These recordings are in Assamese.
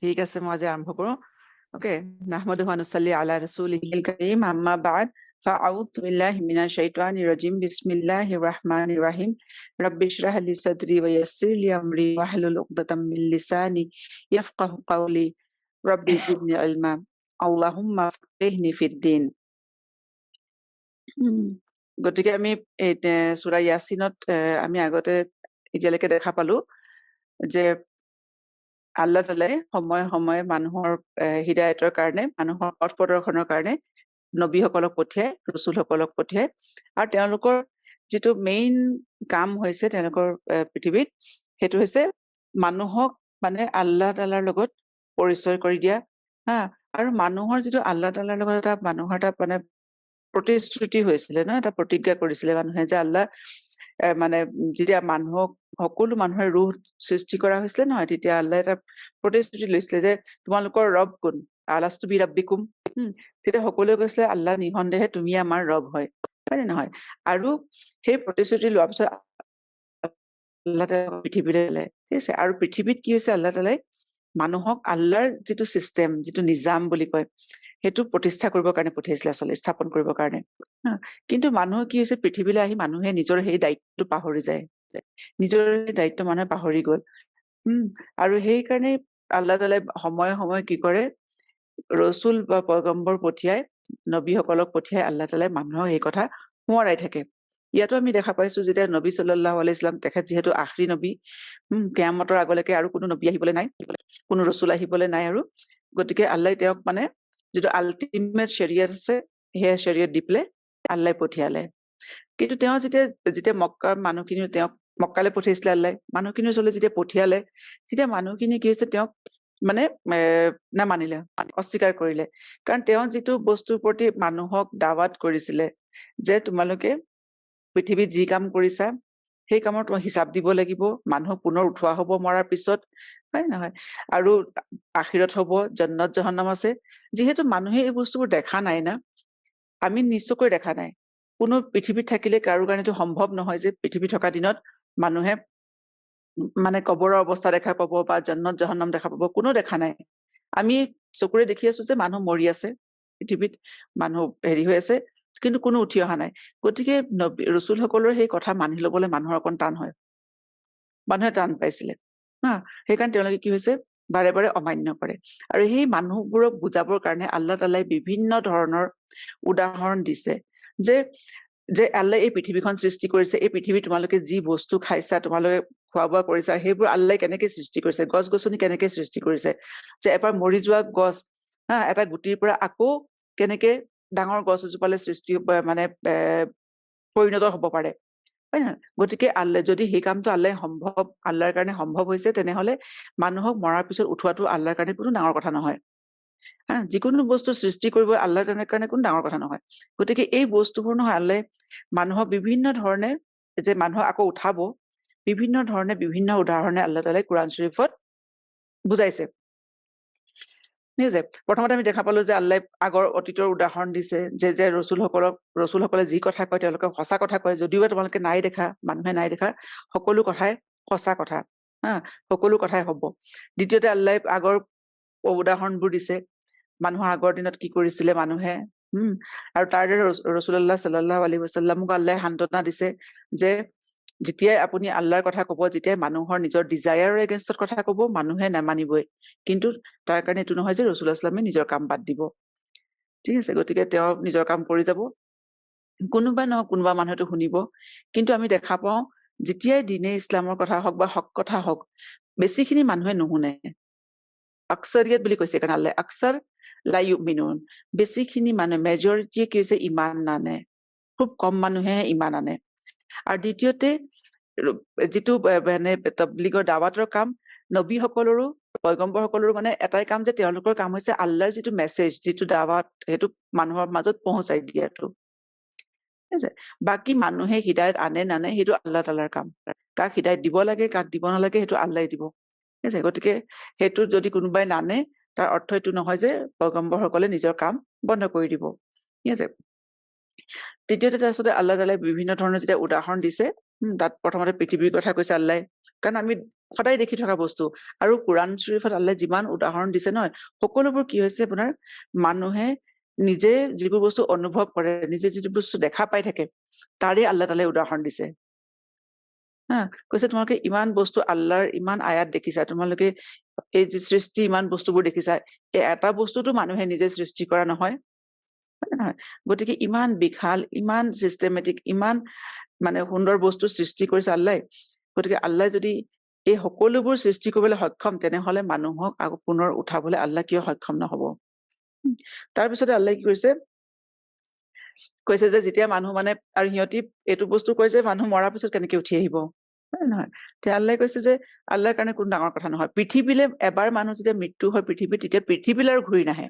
ঠিক আছে, মই আজি আৰম্ভ কৰোঁ। ওকে, নাহমাদুহু ওয়া নুছল্লি আলা রাসূলিহিল কারীম, আম্মা বা'দ, ফাআউযু বিল্লাহি মিনাশ শাইতানির রাজীম, বিসমিল্লাহির রাহমানির রাহিম, রাব্বি ইশরাহ লি সাদরি ওয়া ইয়াসসির লি আমরি ওয়াহলুল উকদাতাম মিন লিসানি ইয়াফকাহু কাওলি, রাব্বি জিদনি ইলমা, আল্লাহুম্মা ফাক্কিহনি ফিদ্দীন। গতিকে আমি এই সূৰা ইয়াছিনত আমি আগতে এতিয়ালৈকে দেখা পালো যে আল্লাহ তাআলাই সময়ে সময়ে মানুহৰ হিদায়তৰ কাৰণে, মানুহৰ পথ প্ৰদৰ্শনৰ কাৰণে নবীসকলক পঠিয়ায়, ৰসুলসকলক পঠিয়ায়, আৰু তেওঁলোকৰ যিটো মেইন কাম হৈছে তেওঁলোকৰ পৃথিৱীত, সেইটো হৈছে মানুহক মানে আল্লাহ তাআলাৰ লগত পৰিচয় কৰি দিয়া, হা। আৰু মানুহৰ যিটো আল্লাহ তাআলাৰ লগত এটা মানুহৰ এটা মানে প্ৰতিশ্ৰুতি হৈছিলে ন, এটা প্ৰতিজ্ঞা কৰিছিলে মানুহে যে আল্লাহ মানে যেতিয়া মানুহক সকলো মানুহৰ ৰূহ সৃষ্টি কৰা হৈছিলে নহয়, তেতিয়া আল্লাহ এটা প্ৰতিশ্ৰুতি লৈছিলে যে তোমালোকৰ ৰব কোন, আলাস্তু বি ৰাব্বিকুম। তেতিয়া সকলোৱে কৈছিলে আল্লাহ নিঃসন্দেহে তুমি আমাৰ ৰব হয়, হয় নে নহয়? আৰু সেই প্ৰতিশ্ৰুতি লোৱাৰ পিছত আল্লাহ তাআলা পৃথিৱীলৈ ল'লে, ঠিক আছে। আৰু পৃথিৱীত কি হৈছে, আল্লাহ তাআলাই মানুহক আল্লাহৰ যিটো চিষ্টেম, যিটো নিজাম বুলি কয়, সেইটো প্ৰতিষ্ঠা কৰিবৰ কাৰণে পঠিয়াইছিলে, আচলতে স্থাপন কৰিবৰ কাৰণে। কিন্তু মানুহ কি হৈছে, পৃথিৱীলৈ আহি মানুহে নিজৰ সেই দায়িত্বটো পাহৰি যায়, নিজৰ দায়িত্ব মানুহে পাহৰি গ'ল। আৰু সেইকাৰণে আল্লাহ তাআলাই সময়ে সময়ে কি কৰে, ৰসুল বা পয়গম্বৰ পঠিয়াই, নবীসকলক পঠিয়াই আল্লাহ তাআলাই মানুহক এই কথা সোঁৱৰাই থাকে। ইয়াতো আমি দেখা পাইছো যেতিয়া নবী সাল্লাল্লাহু আলাইহি ওয়াসাল্লাম, তেখেত যিহেতু আখৰি নবী, কিয়ামতৰ আগলৈকে আৰু কোনো নবী আহিবলৈ নাই, কোনো ৰসুল আহিবলৈ নাই, আৰু গতিকে আল্লাহ তেওঁক মানে যিটো আল্টিমেট শৰীয়ত আছে, সেই শৰীয়ত দি পেলাই আল্লাহ পঠিয়ালে। কিন্তু তেওঁ যেতিয়া মক্কাৰ মানুহখিনি তেওঁক মক্কালৈ পঠিয়াইছিলে আল্লাহ, মানুহখিনিৰ ওচৰলৈ যেতিয়া পঠিয়ালে, তেতিয়া মানুহখিনি কি হৈছে, তেওঁক মানে নামানিলে, অস্বীকাৰ কৰিলে। কাৰণ তেওঁ যিটো বস্তুৰ প্ৰতি মানুহক দাৱাত কৰিছিলে যে তোমালোকে পৃথিৱীত যি কাম কৰিছা সেই কামৰ তোমাক হিচাপ দিব লাগিব, মানুহক পুনৰ উঠোৱা হ'ব মৰাৰ পিছত, হয় নহয়? আৰু আখিৰত হ'ব, জান্নাত জাহান্নাম আছে। যিহেতু মানুহে এই বস্তুবোৰ দেখা নাই না, আমি নিশ্চয়কৈ দেখা নাই, কোনো পৃথিৱীত থাকিলে কাৰো কাৰণেতো সম্ভৱ নহয় যে পৃথিৱী থকা দিনত মানুহে মানে কবৰৰ অৱস্থা দেখা পাব বা জান্নাত জাহান্নাম দেখা পাব, কোনো দেখা নাই। আমি চকুৰে দেখি আছো যে মানুহ মৰি আছে, পৃথিৱীত মানুহ হেৰি হৈ আছে, কিন্তু কোনো উঠি অহা নাই। গতিকে ৰসুলসকলৰ সেই কথা মানি ল'বলৈ মানুহৰ অকণ টান হয়, মানুহে টান পাইছিলে, হা। সেইকাৰণে তেওঁলোকে কি হৈছে, বাৰে বাৰে অমান্য কৰে। আৰু সেই মানুহবোৰক বুজাবৰ কাৰণে আল্লাহ তাআলাই বিভিন্ন ধৰণৰ উদাহৰণ দিছে যে যে আল্লাহ এই পৃথিৱীখন সৃষ্টি কৰিছে, এই পৃথিৱীত তোমালোকে যি বস্তু খাইছা, তোমালোকে খোৱা বোৱা কৰিছা, সেইবোৰ আল্লাহ কেনেকে সৃষ্টি কৰিছে, গছ গছনি কেনেকে সৃষ্টি কৰিছে, যে এবাৰ মৰি যোৱা গছ, হা, এটা গুটিৰ পৰা আকৌ কেনেকে ডাঙৰ গছ এজোপালৈ সৃষ্টি মানে পৰিণত হ'ব পাৰে, হয় নহয়? গতিকে আল্লাহ যদি সেই কামটো আল্লাহৰ কাৰণে সম্ভৱ হৈছে, তেনেহলে মানুহক মৰাৰ পিছত উঠোৱাটো আল্লাহৰ কাৰণে কোনো ডাঙৰ কথা নহয়, হা। যিকোনো বস্তু সৃষ্টি কৰিব আল্লাহৰ কাৰণে কোনো ডাঙৰ কথা নহয়। গতিকে এই বস্তুবোৰ নহয়, আল্লাহ মানুহক বিভিন্ন ধৰণে, যে মানুহক আকৌ উঠাব, বিভিন্ন ধৰণে বিভিন্ন উদাহৰণে আল্লাহ তাআলাই কোৰআন শৰীফত বুজাইছে। প্ৰথমতে আমি দেখা পালো যে আল্লাহ আগৰ অতীতৰ উদাহৰণ দিছে, যে ৰসুলসকলে যি কথা কয় তেওঁলোকে সঁচা কথা কয়, যদিও তোমালোকে নাই দেখা, মানুহে নাই দেখা, সকলো কথাই সঁচা কথা, হা, সকলো কথাই হ'ব। দ্বিতীয়তে আল্লাহ আগৰ উদাহৰণবোৰ দিছে, মানুহৰ আগৰ দিনত কি কৰিছিলে মানুহে, আৰু তাৰ দৰে ৰাসূলুল্লাহ সাল্লাল্লাহু আলাইহি ওয়াসাল্লামক আল্লাহ সান্তনা দিছে যে যেতিয়াই আপুনি আল্লাহৰ কথা কব, যেতিয়াই মানুহৰ নিজৰ ডিজায়াৰৰ এগেইনষ্টত কথা কব, মানুহে নামানিবই, কিন্তু তাৰ কাৰণে এইটো নহয় যে ৰাসূলুল্লাহ সাল্লামে নিজৰ কাম বাদ দিব, ঠিক আছে। গতিকে তেওঁ নিজৰ কাম কৰি যাব, কোনোবা নহয় কোনোবা মানুহেতো শুনিব। কিন্তু আমি দেখা পাওঁ যেতিয়াই দিনে ইছলামৰ কথা হওক বা হক কথা হওক, বেছিখিনি মানুহে নুশুনে। আকছাৰিয়ত বুলি কৈছে কাৰণ আল্লাহ, আকছাৰ লা ইউমিনুন, বেছিখিনি মানুহে, মেজৰিটিয়ে কি হৈছে, ইমান নানে, খুব কম মানুহে ইমান আনে। আৰু দ্বিতীয়তে যিটো মানে তবলিগৰ দাৱাতৰ কাম, নবীসকলৰো পয়গম্বৰসকলৰো মানে এটাই কাম, যে তেওঁলোকৰ কাম হৈছে আল্লাহৰ যিটো মেছেজ, যিটো দাৱাত, সেইটো মানুহৰ মাজত পहुঁচাই দিয়াটো, ঠিক আছে। বাকী মানুহে হিদায়ত আনে নানে সেইটো আল্লাহ তাআলাৰ কাম, কাক হিদায়ত দিব লাগে কাক দিব নালাগে সেইটো আল্লাহে দিব, ঠিক আছে। গতিকে সেইটো যদি কোনোবাই নানে, তাৰ অৰ্থ এইটো নহয় যে পয়গম্বৰসকলে নিজৰ কাম বন্ধ কৰি দিব, ঠিক আছে। তৃতীয়তে তাৰপিছতে আল্লাহ তাআলাই বিভিন্ন ধৰণৰ যেতিয়া উদাহৰণ দিছে, তাত প্ৰথমতে পৃথিৱীৰ কথা কৈছে আল্লাহ, কাৰণ আমি সদায় দেখি থকা বস্তু। আৰু কোৰাণ শ্বৰীফত আল্লাহ যিমান উদাহৰণ দিছে নহয়, সকলোবোৰ কি হৈছে আপোনাৰ মানুহে নিজে যিবোৰ বস্তু অনুভৱ কৰে, নিজে যিটো বস্তু দেখা পাই থাকে, তাৰে আল্লাহ তাআলাই উদাহৰণ দিছে। হা, কৈছে তোমালোকে ইমান বস্তু আল্লাহৰ ইমান আয়াত দেখিছা, তোমালোকে এই যে সৃষ্টি ইমান বস্তুবোৰ দেখিছা, এই এটা বস্তুটো মানুহে নিজে সৃষ্টি কৰা নহয়, হয় নে নহয়? গতিকে ইমান বিশাল, ইমান চিষ্টেমেটিক, ইমান মানে সুন্দৰ বস্তু সৃষ্টি কৰিছে আল্লাহে। গতিকে আল্লাহ যদি এই সকলোবোৰ সৃষ্টি কৰিবলৈ সক্ষম, তেনেহলে মানুহক আকৌ পুনৰ উঠাবলৈ আল্লাহ কিয় সক্ষম নহব? তাৰপিছতে আল্লাহ কি কৈছে যে যেতিয়া মানুহ মানে, আৰু সিহঁতি এইটো বস্তু কয় যে মানুহ মৰাৰ পিছত কেনেকে উঠি আহিব, হয় নে নহয়? তে আল্লাহে কৈছে যে আল্লাহৰ কাৰণে কোনো ডাঙৰ কথা নহয়। পৃথিৱীলৈ এবাৰ মানুহ যেতিয়া মৃত্যু হয় পৃথিৱীত, তেতিয়া পৃথিৱীলৈ আৰু ঘূৰি নাহে।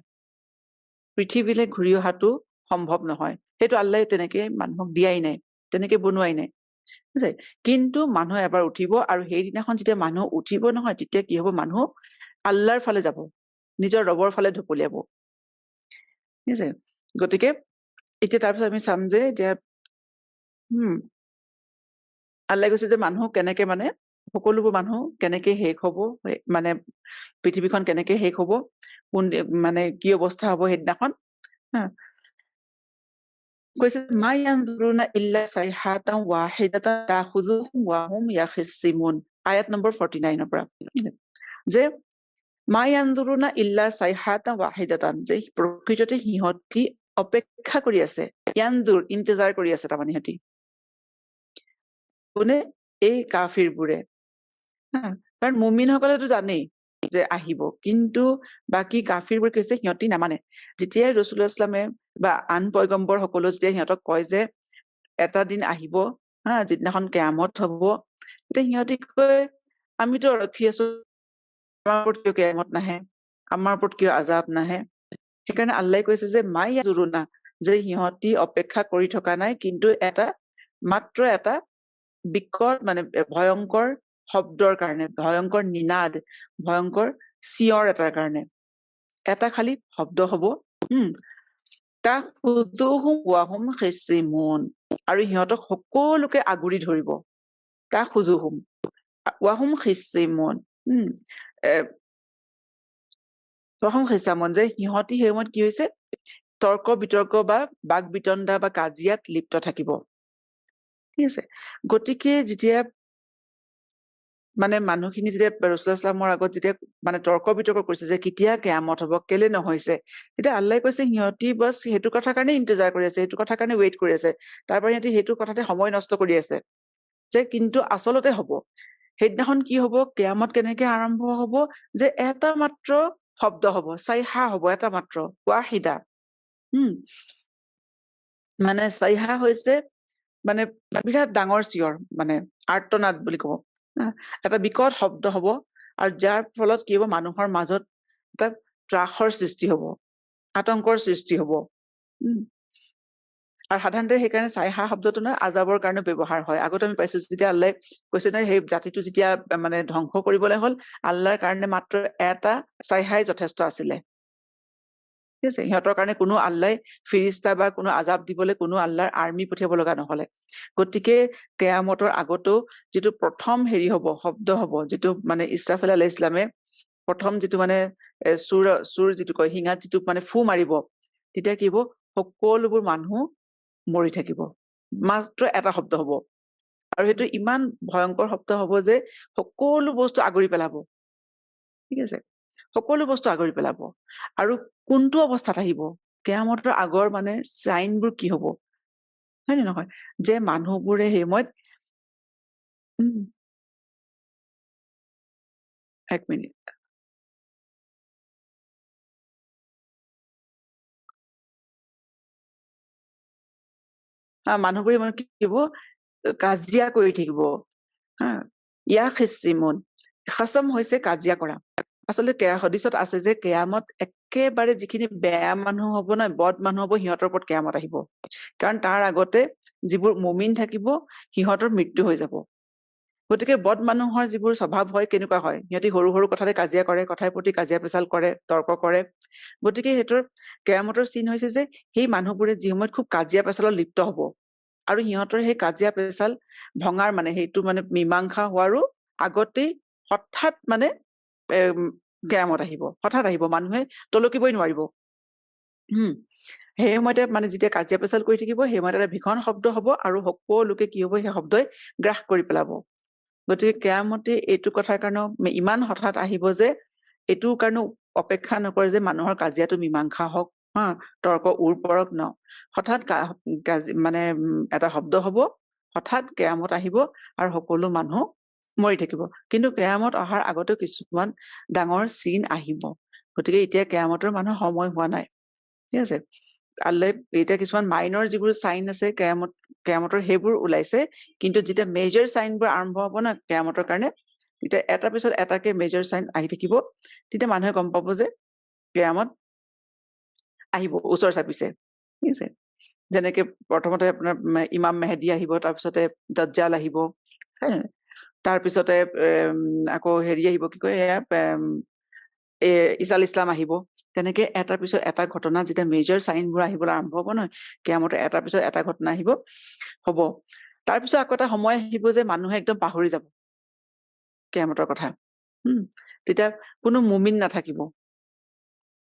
পৃথিৱীলৈ ঘূৰি অহাটো সম্ভৱ নহয়। সেইটো আল্লাহে তেনেকে মানুহক দিয়াই নাই, তেনেকে বনোৱাই নাই। বুজিছে? কিন্তু মানুহ এবাৰ উঠিব, আৰু সেইদিনাখন যেতিয়া মানুহ উঠিব নহয়, তেতিয়া কি হব? মানুহ আল্লাহৰ ফালে যাব, নিজৰ ৰবৰ ফালে ঢপলিয়াব। ঠিক আছে? গতিকে এতিয়া তাৰপিছত আমি চাম যে এতিয়া আল্লাহে কৈছে যে মানুহ কেনেকে মানে, সকলোবোৰ মানুহ কেনেকে শেষ হব, মানে পৃথিৱীখন কেনেকে শেষ হব, কোন মানে কি অৱস্থা হব সেইদিনাখন। হা, কৈছে মা ইয়ানজুৰুনা ইল্লা সাইহাতান ৱাহিদাতান তাখুযুহুম ওয়া হুম ইয়াখিসিমুন, আয়াত নম্বৰ 49 ৰ পৰা, যে মা ইয়ানজুৰুনা ইল্লা সাইহাতান ৱাহিদাতান, যে প্ৰকৃততে সিহঁতি অপেক্ষা কৰি আছে, ইয়ানজুৰ ইন্তজাৰ কৰি আছে, তাৰমানে সিহঁতি কোনে? এই কাফিৰবোৰে। কাৰণ মুমিনসকলেতো জানেই যে আহিব, কিন্তু বাকী কাফিৰবোৰ কৈছে সিহঁতি নামানে। যেতিয়াই ৰাসূলুল্লাহ ইছলামে বা আন পয়গম্বৰ সকলো যেতিয়া সিহঁতক কয় যে এটা দিন আহিব, যিদিনাখন কিয়ামত হব, তেতিয়া সিহঁতি কয় আমিতো ৰখি আছো, আমাৰ ওপৰত কিয় কিয়ামত নাহে, আমাৰ ওপৰত কিয় আজাব নাহে? সেইকাৰণে আল্লাহে কৈছে যে মাই ইয়াজুৰুনা, যে সিহঁতি অপেক্ষা কৰি থকা নাই, কিন্তু মাত্ৰ এটা বিকট মানে ভয়ংকৰ শব্দৰ কাৰণে, ভয়ংকৰ নিনাদ, ভয়ংকৰ চিঞৰ এটাৰ কাৰণে, এটা খালি শব্দ হব, তাখুযুহুম ওয়া হুম খিসিমুন, আৰু সিহঁতক সকলোকে আগুৰি ধৰিব। তাখুযুহুম ওয়া হুম খিসিমুন, যে সিহঁতি সেই সময়ত কি হৈছে? তৰ্ক বিতৰ্ক বা বাক বিতণ্ডা বা কাজিয়াত লিপ্ত থাকিব। ঠিক আছে? গতিকে যেতিয়া মানে মানুহখিনি যেতিয়া ৰাসূলুল্লাহ ইছলামৰ আগত যেতিয়া মানে তৰ্ক বিতৰ্ক কৰিছে যে কেতিয়া কিয়ামত হব, কেলে নহৈছে, তেতিয়া আল্লাহে কৈছে সিহঁতি বাছ সেইটো কথাৰ কাৰণে ইন্তজাৰ কৰি আছে, সেইটো কথাৰ কাৰণে ৱেইট কৰি আছে, তাৰ পৰা সিহঁতি সেইটো কথাতে সময় নষ্ট কৰি আছে, যে কিন্তু আচলতে হব। সেইদিনাখন কি হব? কিয়ামত কেনেকে আৰম্ভ হব? যে এটা মাত্ৰ শব্দ হব, চাইহা হব, এটা মাত্ৰ, ৱাহিদা। মানে চাইহা হৈছে মানে বিৰাট ডাঙৰ চিঞৰ, মানে আৰ্তনাদ বুলি কব। এটা বিকট শব্দ হব, আৰু যাৰ ফলত কি হব? মানুহৰ মাজত এটা ত্ৰাসৰ সৃষ্টি হব, আতংকৰ সৃষ্টি হব। আৰু সাধাৰণতে সেইকাৰণে চাইহা শব্দটো নহয় আজাবৰ কাৰণে ব্যৱহাৰ হয়। আগতে আমি পাইছো যেতিয়া আল্লাহে কৈছে নহয়, সেই জাতিটো যেতিয়া মানে ধ্বংস কৰিবলৈ হল, আল্লাহৰ কাৰণে মাত্ৰ এটা চাইহাই যথেষ্ট আছিলে। ঠিক আছে? সিহঁতৰ কাৰণে কোনো আল্লাহে ফিৰিস্তা বা কোনো আজাব দিবলৈ কোনো আল্লাহৰ আৰ্মি পঠিয়াব লগা নহলে। গতিকে কিয়ামতৰ আগতেও যিটো প্ৰথম হেৰি হব, শব্দ হব, যিটো মানে ইছৰাফিল আলাইহিছ ইছলামে প্ৰথম যিটো মানে চুৰ যিটো কয়, শিঙাত যিটো মানে ফু মাৰিব, তেতিয়া কি হব? সকলোবোৰ মানুহ মৰি থাকিব, মাত্ৰ এটা শব্দ হব, আৰু সেইটো ইমান ভয়ংকৰ শব্দ হব যে সকলো বস্তু আগুৰি পেলাব। ঠিক আছে? সকলো বস্তু আগুৰি পেলাব। আৰু কোনটো অৱস্থাত আহিব? কিয়ামতৰ আগৰ মানে চাইনবোৰ কি হব, হয় নে নহয়? যে মানুহবোৰে সেই সময়ত এক মিনিট, মানুহবোৰে মানে কি হব? কাজিয়া কৰি থাকিব। ইয়াখিসিমুন, খাছম হৈছে কাজিয়া কৰা। আচলতে হদিছত আছে যে কিয়ামত একেবাৰে যিখিনি বেয়া মানুহ হব নহয়, বদ মানুহ হব, সিহঁতৰ ওপৰত কিয়ামত আহিব। কাৰণ তাৰ আগতে যিবোৰ মুমিন থাকিব, সিহঁতৰ মৃত্যু হৈ যাব। গতিকে বদ মানুহৰ যিবোৰ স্বভাৱ হয়, কেনেকুৱা হয়? সিহঁতি সৰু সৰু কথাতে কাজিয়া কৰে, কথাৰ প্ৰতি কাজিয়া পেচাল কৰে, তৰ্ক কৰে। গতিকে সিহঁতৰ কিয়ামতৰ চিন হৈছে যে সেই মানুহবোৰে যি সময়ত খুব কাজিয়া পেচালত লিপ্ত হব, আৰু সিহঁতৰ সেই কাজিয়া পেচাল ভঙাৰ মানে সেইটো মানে মীমাংসা হোৱাৰো আগতেই হঠাৎ মানে কেয়ামত আহিব, হঠাৎ আহিব, মানুহে তলকিবই নোৱাৰিব। সেই সময়তে মানে যেতিয়া কাজিয়া পেচাল কৰি থাকিব, সেই সময়তে এটা ভীষণ শব্দ হ'ব আৰু সকলোকে কি হ'ব, সেই শব্দই গ্ৰাস কৰি পেলাব। গতিকে কেয়ামতে এইটো কথাৰ কাৰণেও ইমান হঠাৎ আহিব যে এইটোৰ কাৰণেও অপেক্ষা নকৰে যে মানুহৰ কাজিয়াটো মীমাংসা হওক, তৰ্ক উৰ পৰক ন, হঠাৎ মানে এটা শব্দ হ'ব, হঠাৎ কেয়ামত আহিব আৰু সকলো মানুহ মৰি থাকিব। কিন্তু কেয়ামত অহাৰ আগতেও কিছুমান ডাঙৰ চিন আহিব। গতিকে এতিয়া কেয়ামতৰ মানুহৰ সময় হোৱা নাই, ঠিক আছে। আল্লাই এতিয়া কিছুমান মাইনৰ যিবোৰ চাইন আছে কেয়ামতৰ সেইবোৰ ওলাইছে, কিন্তু যেতিয়া মেজৰ চাইনবোৰ আৰম্ভ হ'ব না কেয়ামতৰ কাৰণে, তেতিয়া এটাৰ পিছত এটাকে মেজৰ চাইন আহি থাকিব, তেতিয়া মানুহে গম পাব যে কেয়ামত আহিব, ওচৰ চাপিছে, ঠিক আছে। যেনেকে প্ৰথমতে আপোনাৰ ইমাম মেহেদী আহিব, তাৰপিছতে দাজ্জাল আহিব, তাৰপিছতে আকৌ হেৰি আহিব, কি কয় এয়া ঈসা ইছলাম আহিব। তেনেকে এটাৰ পিছত এটা ঘটনা যেতিয়া মেজৰ চাইনবোৰ আহিবলৈ আৰম্ভ হ'ব নহয়, কেয়ামতে এটাৰ পিছত এটা ঘটনা হ'ব। তাৰপিছত আকৌ এটা সময় আহিব যে মানুহে একদম পাহৰি যাব কেয়ামতৰ কথা। তেতিয়া কোনো মুমিন নাথাকিব।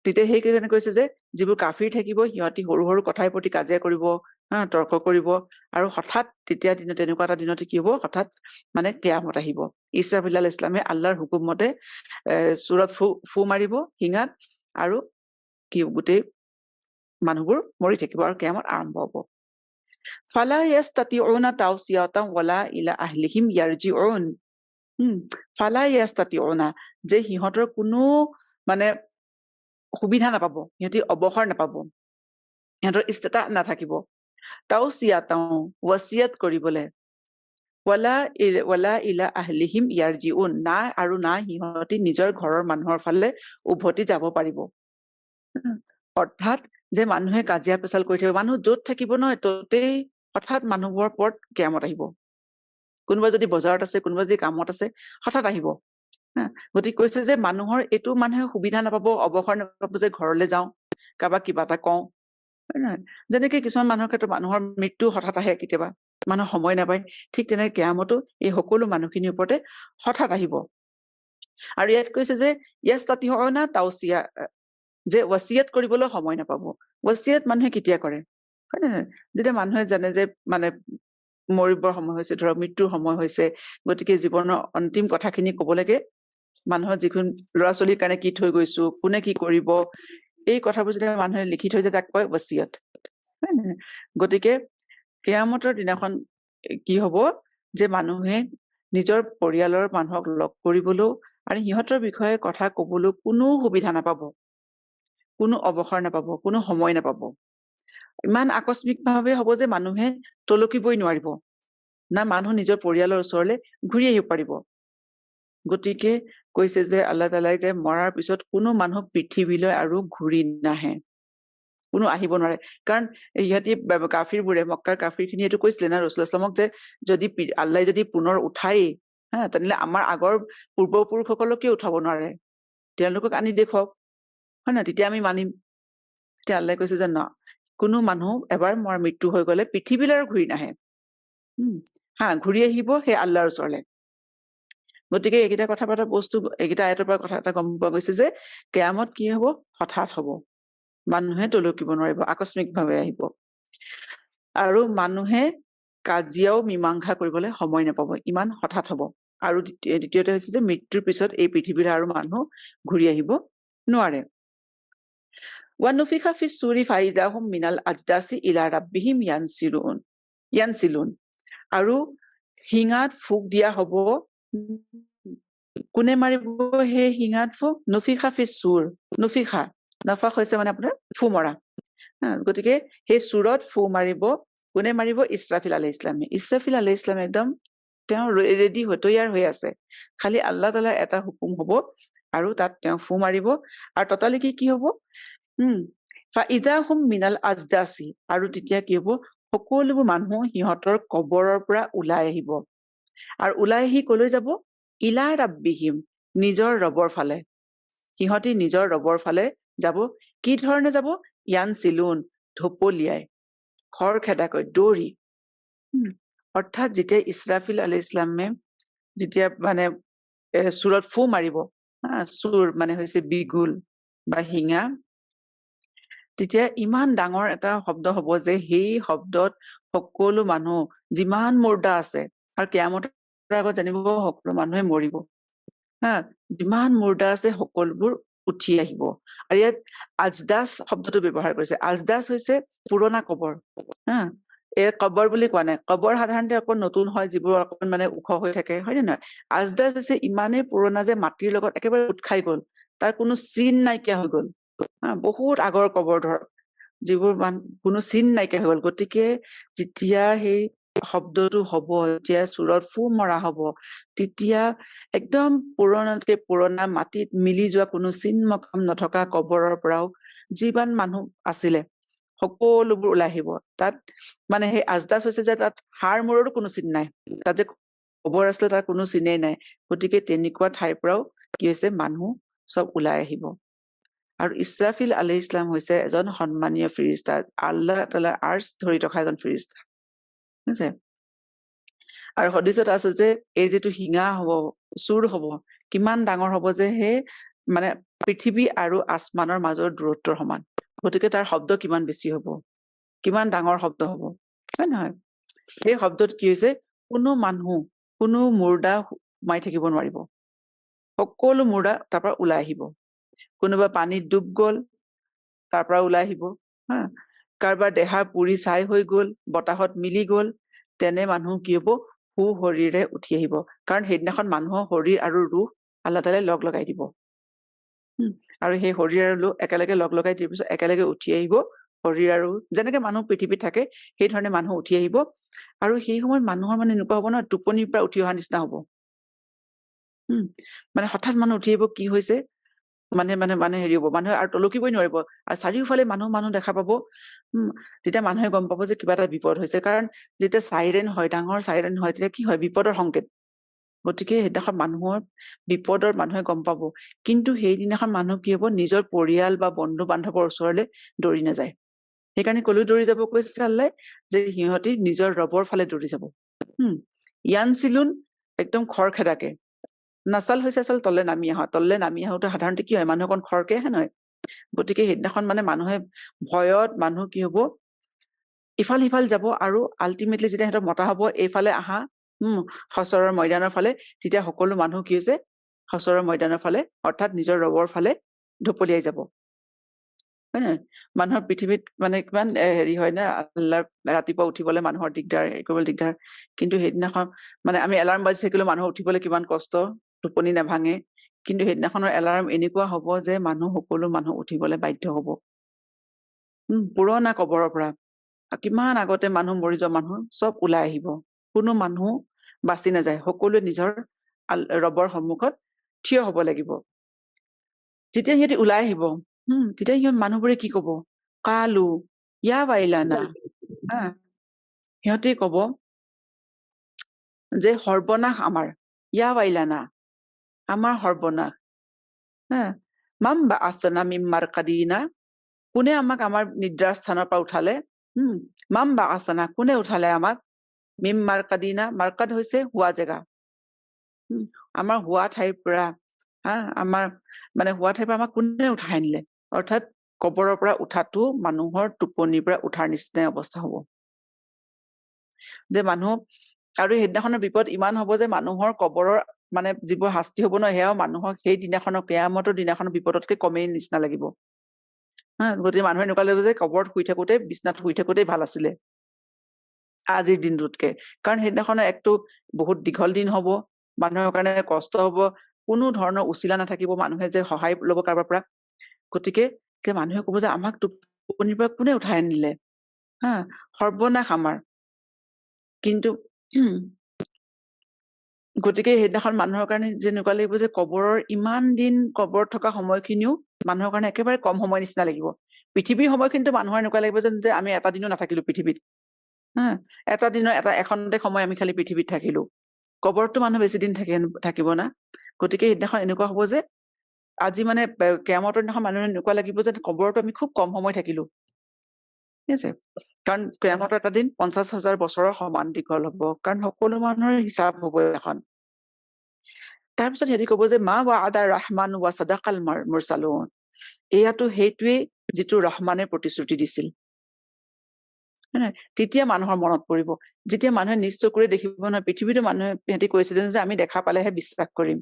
তেতিয়া সেইকাৰণে কৈছে যে যিবোৰ কাফিৰ থাকিব, সিহঁতি সৰু সৰু কথাৰ প্ৰতি কাজিয়া কৰিব, তৰ্ক কৰিব, আৰু হঠাৎ তেতিয়া তেনেকুৱা এটা দিনতে কি হ'ব, হঠাৎ মানে কেয়ামত আহিব। ইছৰাফিল আলাইহিছ ইছলামে আল্লাহৰ হুকুম মতে চূৰত ফু মাৰিব শিঙাত, আৰু কি গোটেই মানুহবোৰ মৰি থাকিব আৰু কেয়ামত আৰম্ভ হ'ব। ফালা ইয়াস্তাতিউনা তাওসিয়াতান ওয়ালা ইলা আহলিহিম ইয়াৰজিউন। ফালা ইয়াস্তাতিউনা, যে সিহঁতৰ কোনো মানে সুবিধা নাপাব, সিহঁতি অৱসৰ নাপাব, সিহঁতৰ ইস্তেতা নাথাকিব। তাওসিয়াতান, ৱাছিয়াত কৰিবলৈ, ওয়ালা ইলা আহলিহিম ইয়াৰজিউন, না আৰু না সিহঁতি নিজৰ ঘৰৰ মানুহৰ ফালে উভতি যাব পাৰিব। অৰ্থাৎ যে মানুহে কাজিয়া পেচাল কৰি থাকিব, মানুহ য'ত থাকিব নহয় ততেই হঠাৎ মানুহবোৰৰ ওপৰত কেয়ামত আহিব। কোনোবা যদি বজাৰত আছে, কোনোবা যদি কামত আছে, হঠাৎ আহিব। গতিকে কৈছে যে মানুহৰ এইটো মানুহে সুবিধা নাপাব, অৱসৰ নাপাব যে ঘৰলৈ যাওঁ, কাৰোবাক কিবা এটা কওঁ, হয় নহয়। যেনেকে কিছুমান মানুহৰ ক্ষেত্ৰত মানুহৰ মৃত্যু হঠাৎ আহে, কেতিয়াবা মানুহ সময় নাপায়, ঠিক তেনেকে কেয়ামতো এই সকলো মানুহখিনিৰ ওপৰতে হঠাৎ আহিব। আৰু ইয়াত কৈছে যে ইয়াস্তাতিউনা তাওসিয়া, যে ৱাছিয়াত কৰিবলৈ সময় নাপাব। ৱাছিয়াত মানুহে কেতিয়া কৰে, হয় নহয়, যেতিয়া মানুহে জানে যে মানে মৰিবৰ সময় হৈছে, ধৰক মৃত্যুৰ সময় হৈছে, গতিকে জীৱনৰ অন্তিম কথাখিনি ক'ব লাগে, মানুহৰ যিখন ল'ৰা ছোৱালীৰ কাৰণে কি থৈ গৈছো, কোনে কি কৰিব, এই কথাবোৰ যেতিয়া মানুহে লিখি থৈ যায় তাক কয় ৱাছিয়াত, হয় নহয়। গতিকে কেয়ামতৰ দিনাখন কি হ'ব, যে মানুহে নিজৰ পৰিয়ালৰ মানুহক লগ কৰিবলৈও আৰু সিহঁতৰ বিষয়ে কথা ক'বলৈ কোনো সুবিধা নাপাব, কোনো অৱসৰ নাপাব, কোনো সময় নাপাব। ইমান আকস্মিকভাৱে হ'ব যে মানুহে তলকিবই নোৱাৰিব, না মানুহ নিজৰ পৰিয়ালৰ ওচৰলৈ ঘূৰি আহিব পাৰিব। গতিকে কৈছে যে আল্লাহ তাআলাই যে মৰাৰ পিছত কোনো মানুহ পৃথিৱীলৈ আৰু ঘূৰি নাহে, কোনো আহিব নোৱাৰে। কাৰণ ইহঁতি কাফিৰবোৰে, মক্কাৰ কাফিৰখিনি এইটো কৈছিলে না ৰাসূলুল্লাহ সাল্লাল্লাহু আলাইহি ওয়াসাল্লামক, যে যদি আল্লাহ যদি পুনৰ উঠাই, তেনেহ'লে আমাৰ আগৰ পূৰ্বপুৰুষসকলকে উঠাব নোৱাৰে, তেওঁলোকক আনি দেখুৱাওক, হয় নহয়, তেতিয়া আমি মানিম। তেতিয়া আল্লাহে কৈছে যে না, কোনো মানুহ এবাৰ মৃত্যু হৈ গ'লে পৃথিৱীলৈ আৰু ঘূৰি নাহে, ঘূৰি আহিব সেই আল্লাহৰ ওচৰলৈ। গতিকে এইকেইটা কথা পতা বস্তু, এইকেইটা আয়াতৰ পৰা কথা এটা গম পোৱা গৈছে যে কেয়ামত কি হ'ব, হঠাৎ হ'ব, মানুহে তলকিব নোৱাৰিব, আকস্মিকভাৱে আহিব, আৰু মানুহে কাজিয়াও মীমাংসা কৰিবলৈ সময় নাপাব, ইমান হঠাৎ হ'ব। আৰু দ্বিতীয়তে হৈছে যে মৃত্যুৰ পিছত এই পৃথিৱীলৈ আৰু মানুহ ঘূৰি আহিব নোৱাৰে। ওয়ানুফিখা ফিছ চুৰি ফাইদাহুম মিনাল আজদাসি ইলা ৰাব্বিহিম ইয়ানচিলুন, আৰু শিঙাত ফুক দিয়া হ'ব। কোনে মাৰিব সেই শিঙাত ফুক? নুফিখা ফিছ চুৰ, নুফিখা, নফাক হৈছে মানে আপোনাৰ ফু মৰা। গতিকে সেই চুৰত ফু মাৰিব, কোনে মাৰিব? ইছৰাফিল আলাইহিছ ইছলামে। ইছৰাফিল আলাইহিছ ইছলাম একদম তেওঁ ৰেডি তৈয়াৰ হৈ আছে, খালি আল্লাহ তাআলাৰ এটা হুকুম হ'ব আৰু তাত তেওঁ ফু মাৰিব, আৰু ততালিকে কি হ'ব, ফাইজাহুম মিনাল আজদাসি, আৰু তেতিয়া কি হ'ব, সকলোবোৰ মানুহ সিহঁতৰ কবৰৰ পৰা ওলাই আহিব, আৰু ওলাই আহি কলৈ যাব? ইলা ৰাব্বিহিম, নিজৰ ৰবৰ ফালে। সিহঁতি নিজৰ ৰবৰ ফালে যাব। কি ধৰণে যাব? ইয়ানচিলুন, ঢপলিয়াই, খৰখেদাকৈ, দৌৰি। অৰ্থাৎ যেতিয়া ইছৰাফিল আলাইহিছ ইছলামে যেতিয়া মানে চূৰত ফু মাৰিব, চূৰ মানে হৈছে বিগুল বা শিঙা, তেতিয়া ইমান ডাঙৰ এটা শব্দ হব যে সেই শব্দত সকলো মানুহ যিমান মুৰ্দা আছে, আৰু কিয়ামতৰ আগত জানিব সকলো মানুহে মৰিব, যিমান মুৰ্দা আছে সকলোবোৰ উঠি আহিব। আৰু ইয়াত আজদাস শব্দটো ব্যৱহাৰ কৰিছে। আজদাস হৈছে পুৰণা কবৰ, এই কবৰ বুলি কোৱা নাই। কবৰ সাধাৰণতে অকণ নতুন হয়, যিবোৰ অকণ মানে ওখ হৈ থাকে, হয় নে নহয়? আজদাস হৈছে ইমানেই পুৰণা যে মাটিৰ লগত একেবাৰে উঠ খাই গল, তাৰ কোনো চিন নাইকিয়া হৈ গল, বহুত আগৰ কবৰ ধৰক, যিবোৰ কোনো চিন নাইকিয়া হৈ গল। গতিকে যেতিয়া সেই শব্দটো হব, যেতিয়া চূৰত ফু মৰা হব, তেতিয়া একদম পুৰণাতকে পুৰণা মাটিত মিলি যোৱা কোনো চিন মকাম নথকা কবৰৰ পৰাও যিমান মানুহ আছিলে সকলোবোৰ ওলাই আহিব। তাত মানে সেই আজদাস হৈছে যে তাত হাড় মূৰৰো কোনো চিন নাই, তাত যে কবৰ আছিলে তাৰ কোনো চিনেই নাই। গতিকে তেনেকুৱা ঠাইৰ পৰাও কি হৈছে, মানুহ চব ওলাই আহিব। আৰু ইছৰাফিল আলাইহিছ ইছলাম হৈছে এজন সন্মানীয় ফিৰিষ্টা, আল্লাহ তাআলাৰ আৰ্শ ধৰি থকা এজন ফিৰিষ্টা, বুজিছে? আৰু হদিছত আছে যে এই যিটো শিঙা হব, চুৰ হব, কিমান ডাঙৰ হব যে সেই মানে পৃথিৱী আৰু আসমানৰ মাজৰ দূৰত্বৰ সমান। গতিকে তাৰ শব্দ কিমান বেছি হব, কিমান ডাঙৰ শব্দ হব, হয় নহয়? সেই শব্দত কি হৈছে, কোনো মানুহ, কোনো মুৰ্দা সোমাই থাকিব নোৱাৰিব, সকলো মুৰ্দা তাৰ পৰা ওলাই আহিব। কোনোবা পানীত ডুব গল, তাৰ পৰা ওলাই আহিব, কাৰোবাৰ দেহা পুৰি ছাই হৈ গল, বতাহত মিলি গল, তেনে মানুহ কি হব, সু শৰীৰে উঠি আহিব। কাৰণ সেইদিনাখন মানুহৰ শৰীৰ আৰু ৰুহ আল্লাহ তাআলাই লগ লগাই দিব, আৰু সেই শৰীৰ আৰু ৰুহ একেলগে লগ লগাই দিয়াৰ পিছত একেলগে উঠি আহিব। শৰীৰ আৰু যেনেকে মানুহ পৃথিৱীত থাকে সেই ধৰণে মানুহ উঠি আহিব। আৰু সেই সময়ত মানুহৰ মানে এনেকুৱা হব নহয়, টোপনিৰ পৰা উঠি অহা নিচিনা হব, মানে হঠাৎ মানুহ উঠি আহিব, কি হৈছে মানে মানে মানে হেৰি হব, মানুহে আৰু তলকিবই নোৱাৰিব, আৰু চাৰিওফালে মানুহ দেখা পাব। তেতিয়া মানুহে গম পাব যে কিবা এটা বিপদ হৈছে। কাৰণ যেতিয়া চাইৰেন হয়, ডাঙৰ চাইৰেন হয়, তেতিয়া কি হয়, বিপদৰ সংকেত। গতিকে সেইদিনাখন মানুহৰ বিপদৰ মানুহে গম পাব। কিন্তু সেইদিনাখন মানুহ কি হব, নিজৰ পৰিয়াল বা বন্ধু বান্ধৱৰ ওচৰলৈ দৌৰি নাযায়। সেইকাৰণে কলৈ দৌৰি যাব কৈছে আল্লাই, যে সিহঁতি নিজৰ ৰবৰ ফালে দৌৰি যাব। ইয়ানচিলুন, একদম খৰখেদাকে। নাচাল হৈছে আচল তললে নামি আহা, তললে নামি আহোঁতে সাধাৰণতে কি হয়, মানুহ অকণ খৰকে আহে নহয়। গতিকে সেইদিনাখন মানে মানুহে ভয়ত মানুহ কি হব, ইফাল সিফাল যাব, আৰু আল্টিমেটলি যেতিয়া সিহঁতক মতা হব এইফালে আহা, হচৰৰ ময়দানৰ ফালে, তেতিয়া সকলো মানুহ কি হৈছে, হচৰৰ ময়দানৰ ফালে, অৰ্থাৎ নিজৰ ৰবৰ ফালে ঢপলিয়াই যাব, হয় নহয়? মানুহৰ পৃথিৱীত মানে কিমান হেৰি হয় না, আল্লাহ ৰাতিপুৱা উঠিবলৈ মানুহৰ দিগদাৰ, হেৰি কৰিবলৈ দিগদাৰ। কিন্তু সেইদিনাখন মানে আমি এলাৰ্ম বাজি থাকিলেও মানুহৰ উঠিবলৈ কিমান কষ্ট, টোপনি নাভাঙে। কিন্তু সেইদিনাখনৰ এলাৰ্ম এনেকুৱা হব যে সকলো মানুহ উঠিবলৈ বাধ্য হব। পুৰণা কবৰৰ পৰা কিমান আগতে মানুহ মৰি যোৱা মানুহ চব ওলাই আহিব, কোনো মানুহ বাচি নাযায়, সকলোৱে নিজৰ ৰবৰ সন্মুখত থিয় হব লাগিব। যেতিয়া সিহঁতি ওলাই আহিব, তেতিয়া সিহঁত মানুহবোৰে কি কব, কালু ইয়া ৱাইলানা, সিহঁতি কব যে সৰ্বনাশ আমাৰ, ইয়া ৱাইলানা, আমাৰ সৰ্বনাশ, মাম বা আছনা মিম মাৰকাদিনা, কোনে আমাক আমাৰ নিদ্ৰা স্থানৰ পৰা উঠালে, মাম বা আছনা, কোনে উঠালে আমাক, মিম মাৰকাদিনা, মাৰকাদ হৈছে হোৱা জেগা, আমাৰ হোৱা ঠাইৰ পৰা, আমাৰ মানে হোৱা ঠাইৰ পৰা আমাক কোনে উঠাই আনিলে। অৰ্থাৎ কবৰৰ পৰা উঠাটো মানুহৰ টোপনিৰ পৰা উঠাৰ নিচিনাই অৱস্থা হব, যে মানুহ, আৰু সেইদিনাখনৰ বিপদ ইমান হব যে মানুহৰ কবৰৰ মানে যিবোৰ শাস্তি হব নহয়, সেয়াও মানুহক সেই দিনাখনৰ কিয়ামতৰ দিনাখনৰ বিপদতকে কমেই নিচিনা লাগিব। গতিকে মানুহে এনেকুৱা লাগিব যে কবৰত শুই থাকোতে, বিছনাত শুই থাকোতেই ভাল আছিলে আজিৰ দিনটোতকে। কাৰণ সেইদিনাখনৰ একটো বহুত দীঘল দিন হব, মানুহৰ কাৰণে কষ্ট হব, কোনো ধৰণৰ উচিলা নাথাকিব মানুহে যে সহায় লব কাৰোবাৰ পৰা। গতিকে মানুহে কব যে আমাক টোপনিৰ পৰা কোনে উঠাই আনিলে, সৰ্বনাশ আমাৰ। কিন্তু গতিকে সেইদিনাখন মানুহৰ কাৰণে যেনেকুৱা লাগিব যে কবৰৰ ইমান দিন কবৰত থকা সময়খিনিও মানুহৰ কাৰণে একেবাৰে কম সময় নিচিনা লাগিব। পৃথিৱীৰ সময়খিনিতো মানুহৰ এনেকুৱা লাগিব যেন যে আমি এটা দিনো নাথাকিলো পৃথিৱীত, এটা দিনৰ এখনতে সময় আমি খালি পৃথিৱীত থাকিলো। কবৰততো মানুহ বেছি দিন থাকিব না। গতিকে সেইদিনাখন এনেকুৱা হব যে আজি মানে কিয়ামতৰ দিনাখন মানুহৰ এনেকুৱা লাগিব যে কবৰতো আমি খুব কম সময় থাকিলো, ঠিক আছে। কাৰণ কিয়ামতৰ এটা দিন 50,000 বছৰৰ সমান দীঘল হব, কাৰণ সকলো মানুহৰ হিচাপ হব এখন। তাৰপিছত সিহঁতি ক'ব যে মা ৱাআদা ৰহমান ৱা সাদাকাল মুৰসালুন, এয়াতো সেইটোৱেই যিটো ৰহমানে প্ৰতিশ্ৰুতি দিছিল। তেতিয়া মানুহৰ মনত পৰিব, যেতিয়া মানুহে নিজ চকুৰে দেখিব নহয়, পৃথিৱীতো মানুহে সিহঁতি কৈছিলেন যে আমি দেখা পালেহে বিশ্বাস কৰিম।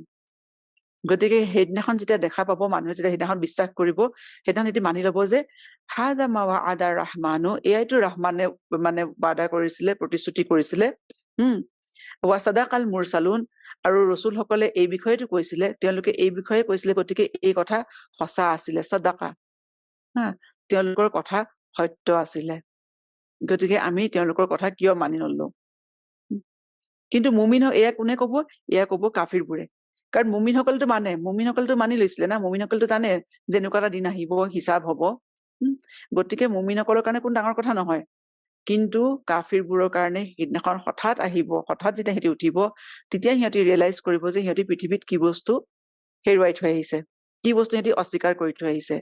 গতিকে সেইদিনাখন যেতিয়া দেখা পাব মানুহে, যেতিয়া সেইদিনাখন বিশ্বাস কৰিব, সেইদিনাখন সিহঁতি মানি ল'ব যে হাদা মা ৱাআদা ৰহমানো, এয়াইতো ৰহমানে মানে ৱাদা কৰিছিলে, প্ৰতিশ্ৰুতি কৰিছিলে। ৱা সাদাকাল মুৰসালুন, আৰু ৰসুলসকলে এই বিষয়েতো কৈছিলে, তেওঁলোকে এই বিষয়ে কৈছিলে, গতিকে এই কথা সঁচা আছিলে, সাদাকা, তেওঁলোকৰ কথা সত্য আছিলে। গতিকে আমি তেওঁলোকৰ কথা কিয় মানি নললো? কিন্তু মুমিন এয়া কোনে কব? এয়া কব কাফিৰবোৰে। কাৰণ মুমিনসকলেতো মুমিনসকলেতো মানি লৈছিলে না, মুমিনসকলেতো জানে যে এনেকুৱা এটা দিন আহিব, হিচাপ হব। গতিকে মুমিনসকলৰ কাৰণে কোনো ডাঙৰ কথা নহয়। কিন্তু কাফিৰবোৰৰ কাৰণে সেইদিনাখন হঠাৎ আহিব, হঠাৎ যেতিয়া সিহঁতি উঠিব, তেতিয়া সিহঁতি ৰিয়েলাইজ কৰিব যে সিহঁতি পৃথিৱীত কি বস্তু হেৰুৱাই থৈ আহিছে, কি বস্তু সিহঁতি অস্বীকাৰ কৰি থৈ আহিছে।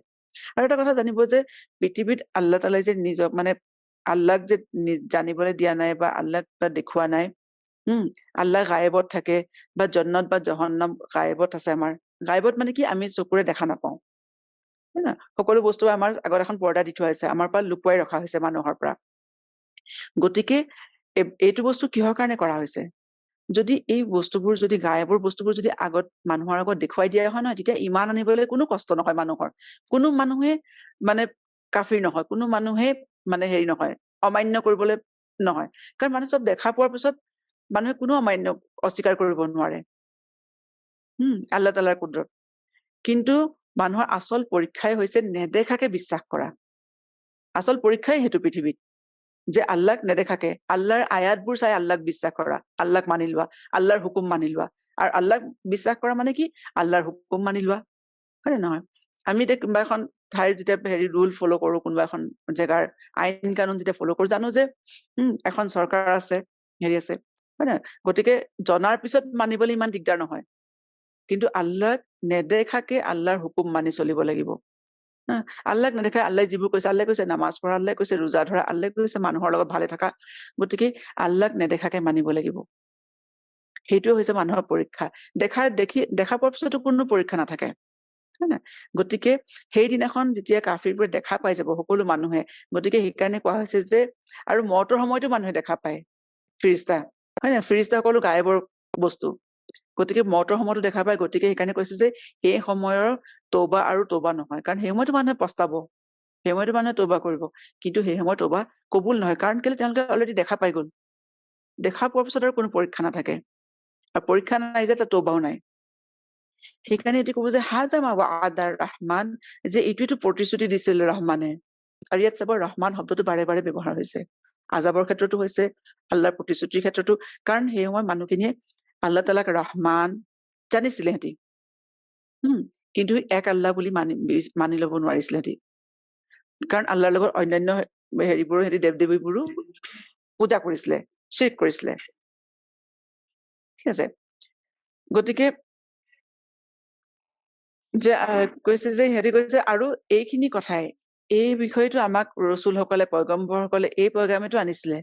আৰু এটা কথা জানিব যে পৃথিৱীত আল্লাহ তাআলাই যে নিজক মানে আল্লাহক যে জানিবলৈ দিয়া নাই বা আল্লাহক দেখুওৱা নাই, আল্লাহ গায়েবত থাকে, বা জন্নত বা জহন্নাম গায়েবত আছে। আমাৰ গায়েবত মানে কি? আমি চকুৰে দেখা নাপাওঁ, সকলো বস্তু আমাৰ আগত এখন পৰ্দা দি থোৱা হৈছে, আমাৰ পৰা লুকুৱাই ৰখা হৈছে মানুহৰ পৰা। গতিকে এইটো বস্তু কিহৰ কাৰণে কৰা হৈছে? যদি এই বস্তুবোৰ, যদি গায়েবৰ বস্তুবোৰ যদি আগত মানুহৰ আগত দেখুৱাই দিয়া হয় নহয়, তেতিয়া ইমান আনিবলৈ কোনো কষ্ট নহয় মানুহৰ। কোনো মানুহে মানে কাফিৰ নহয়, কোনো মানুহে মানে হেৰি নহয়, অমান্য কৰিবলৈ নহয়। কাৰণ মানুহ চব দেখা পোৱাৰ পিছত মানুহে কোনো অমান্য অস্বীকাৰ কৰিব নোৱাৰে আল্লাহ তাআলাৰ কুদৰত। কিন্তু মানুহৰ আচল পৰীক্ষাই হৈছে নেদেখাকে বিশ্বাস কৰা। আচল পৰীক্ষাই সেইটো পৃথিৱীত, যে আল্লাহক নেদেখাকে আল্লাহৰ আয়াতবোৰ চাই আল্লাহক বিশ্বাস কৰা, আল্লাহক মানি লোৱা, আল্লাহৰ হুকুম মানি লোৱা। আৰু আল্লাহক বিশ্বাস কৰা মানে কি? আল্লাহৰ হুকুম মানি লোৱা, হয়নে নহয়? আমি এতিয়া কোনোবা এখন ঠাইৰ যেতিয়া ৰুল ফল' কৰো, কোনোবা এখন জেগাৰ আইন কানুন যেতিয়া ফল' কৰো, জানো যে এখন চৰকাৰ আছে, হেৰি আছে, হয় নহয়? গতিকে জনাৰ পিছত মানিবলৈ ইমান দিগদাৰ নহয়। কিন্তু আল্লাহক নেদেখাকে আল্লাহৰ হুকুম মানি চলিব লাগিব। আল্লাহক নেদেখাই আল্লাহ যিবোৰ কৈছে, আল্লাহ কৈছে নামাজ পঢ়া, আল্লাহ কৈছে ৰোজা ধৰা, আল্লাহ কৈছে মানুহৰ লগত ভালে থকা। গতিকে আল্লাহক নেদেখাকে মানিব লাগিব। সেইটোৱে হৈছে মানুহৰ পৰীক্ষা। দেখা পোৱাৰ পিছতো কোনো পৰীক্ষা নাথাকে, হয় নাই? গতিকে সেইদিনাখন যেতিয়া কাফিৰবোৰে দেখা পাই যাব সকলো মানুহে, গতিকে সেইকাৰণে কোৱা হৈছে যে, আৰু মওতৰ সময়তো মানুহে দেখা পায় ফিৰিষ্তা, হয় নাই? ফিৰিষ্তা সকলো গায়েবৰ বস্তু, গতিকে মওতৰ সময়তো দেখা পায়। গতিকে সেইকাৰণে কৈছে যে সেই সময়ৰ তৌবা আৰু তৌবা নহয়, কাৰণ সেই সময়তো মানুহে পস্তাব, সেই সময়তো মানুহে তৌবা কৰিব, কিন্তু সেই সময়ত তৌবা কবুল নহয়। কাৰণ কেলে? তেওঁলোকে অলৰেডি দেখা পাই গ'ল। দেখা পোৱাৰ পিছত আৰু কোনো পৰীক্ষা নাথাকে, আৰু পৰীক্ষা নাই যে তাত তৌবাও নাই। সেইকাৰণে এটি কব যে হাজা মা ৱাআদাৰ ৰহমান, যে এইটোৱেতো প্ৰতিশ্ৰুতি দিছিল ৰহমানে। আৰু ইয়াত চাব ৰহমান শব্দটো বাৰে বাৰে ব্যৱহাৰ হৈছে, আজাবৰ ক্ষেত্ৰতো হৈছে, আল্লাহৰ প্ৰতিশ্ৰুতিৰ ক্ষেত্ৰতো। কাৰণ সেই সময়ত মানুহখিনিয়ে আল্লাহ তাআলাক ৰহমান জানিছিলে সিহঁতি, কিন্তু এক আল্লাহ বুলি মানি ল'ব নোৱাৰিছিলে সিহঁতি। কাৰণ আল্লাহৰ লগত অন্যান্য হেৰিবোৰো, সিহঁতি দেৱ দেৱীবোৰো পূজা কৰিছিলে, শিৰক কৰিছিলে, ঠিক আছে? গতিকে যে কৈছে যে সিহঁতি কৈছে, আৰু এইখিনি কথাই, এই বিষয়টো আমাক ৰসুলসকলে, পয়গম্বৰসকলে এই পয়গামেটো আনিছিলে,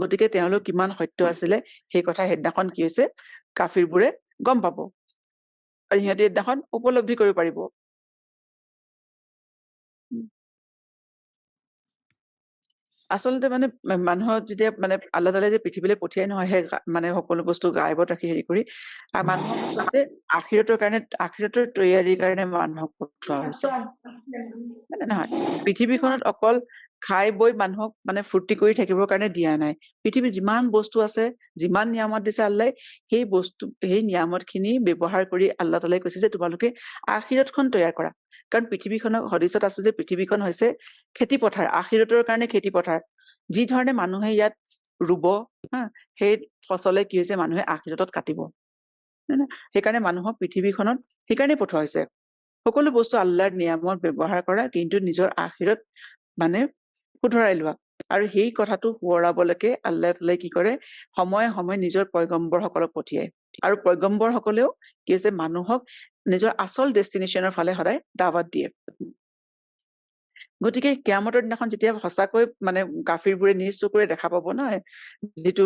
গতিকে তেওঁলোক কিমান সত্য আছিলে সেই কথা সেইদিনাখন কি হৈছে, কাফিৰবোৰে গম পাব, আৰু সিহঁতি সেইদিনাখন উপলব্ধি কৰিব পাৰিব। আচলতে মানে মানুহক যেতিয়া মানে আল্লাহ তাআলাই যে পৃথিৱীলৈ পঠিয়াই নহয়, সেই মানে সকলো বস্তু গায়েবত ৰাখি হেৰি কৰি, মানুহক আচলতে আখিৰতৰ তৈয়াৰীৰ কাৰণে মানুহক পঠোৱা হৈছে, মানে নহয় পৃথিৱীখনত অকল খাই বৈ মানুহক মানে ফূৰ্তি কৰি থাকিবৰ কাৰণে দিয়া নাই। পৃথিৱীত যিমান বস্তু আছে, যিমান নিয়ামত দিছে আল্লাহে, সেই নিয়ামত খিনি ব্যৱহাৰ কৰি আল্লাহ তাআলাই কৈছে যে তোমালোকে আখিৰতখন তৈয়াৰ কৰা। কাৰণ পৃথিৱীখনক, হদিছত আছে যে পৃথিৱীখন হৈছে খেতি পথাৰ, আখিৰতৰ কাৰণে খেতি পথাৰ। যি ধৰণে মানুহে ইয়াত ৰুব, সেই ফচলে কি হৈছে মানুহে আখিৰতত কাটিব। সেইকাৰণে মানুহক পৃথিৱীখনত সেইকাৰণে পঠোৱা হৈছে, সকলো বস্তু আল্লাহৰ নিয়ামত ব্যৱহাৰ কৰা, কিন্তু নিজৰ আখিৰত মানে শুধৰাই লোৱা। আৰু সেই কথাটো সোঁৱৰাবলৈকে আল্লাহ তাআলাই কি কৰে, সময়ে সময়ে নিজৰ পয়গম্বৰসকলক পঠিয়ায়। আৰু পয়গম্বৰসকলেও কি হৈছে মানুহক নিজৰ আচল ডেষ্টিনেশ্যনৰ ফালে সদায় দাৱাত দিয়ে। গতিকে কিয়ামতৰ দিনাখন যেতিয়া সঁচাকৈ মানে কাফিৰবোৰে নিজ চকুৰে দেখা পাব নহয়, যিটো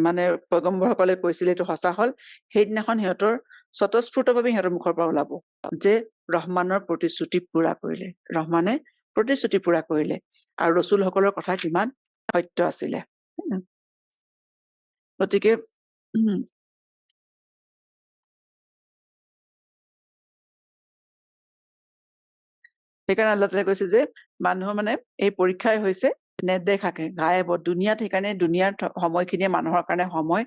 মানে পয়গম্বৰসকলে কৈছিলে এইটো সঁচা হল, সেইদিনাখন সিহঁতৰ স্বতঃস্ফূৰ্তভাৱে সিহঁতৰ মুখৰ পৰা ওলাব যে ৰহমানৰ প্ৰতিশ্ৰুতি পুৰা কৰিলে, ৰহমানে প্ৰতিশ্ৰুতি পুৰা কৰিলে আৰু ৰচুলসকলৰ কথা কিমান সত্য আছিলে। গতিকে সেইকাৰণে আল্লাহ তাআলাই কৈছে যে মানুহৰ মানে এই পৰীক্ষাই হৈছে নেদেখাকে গায়েবত দুনিয়াত, সেইকাৰণে দুনিয়াৰ সময়খিনিয়ে মানুহৰ কাৰণে সময়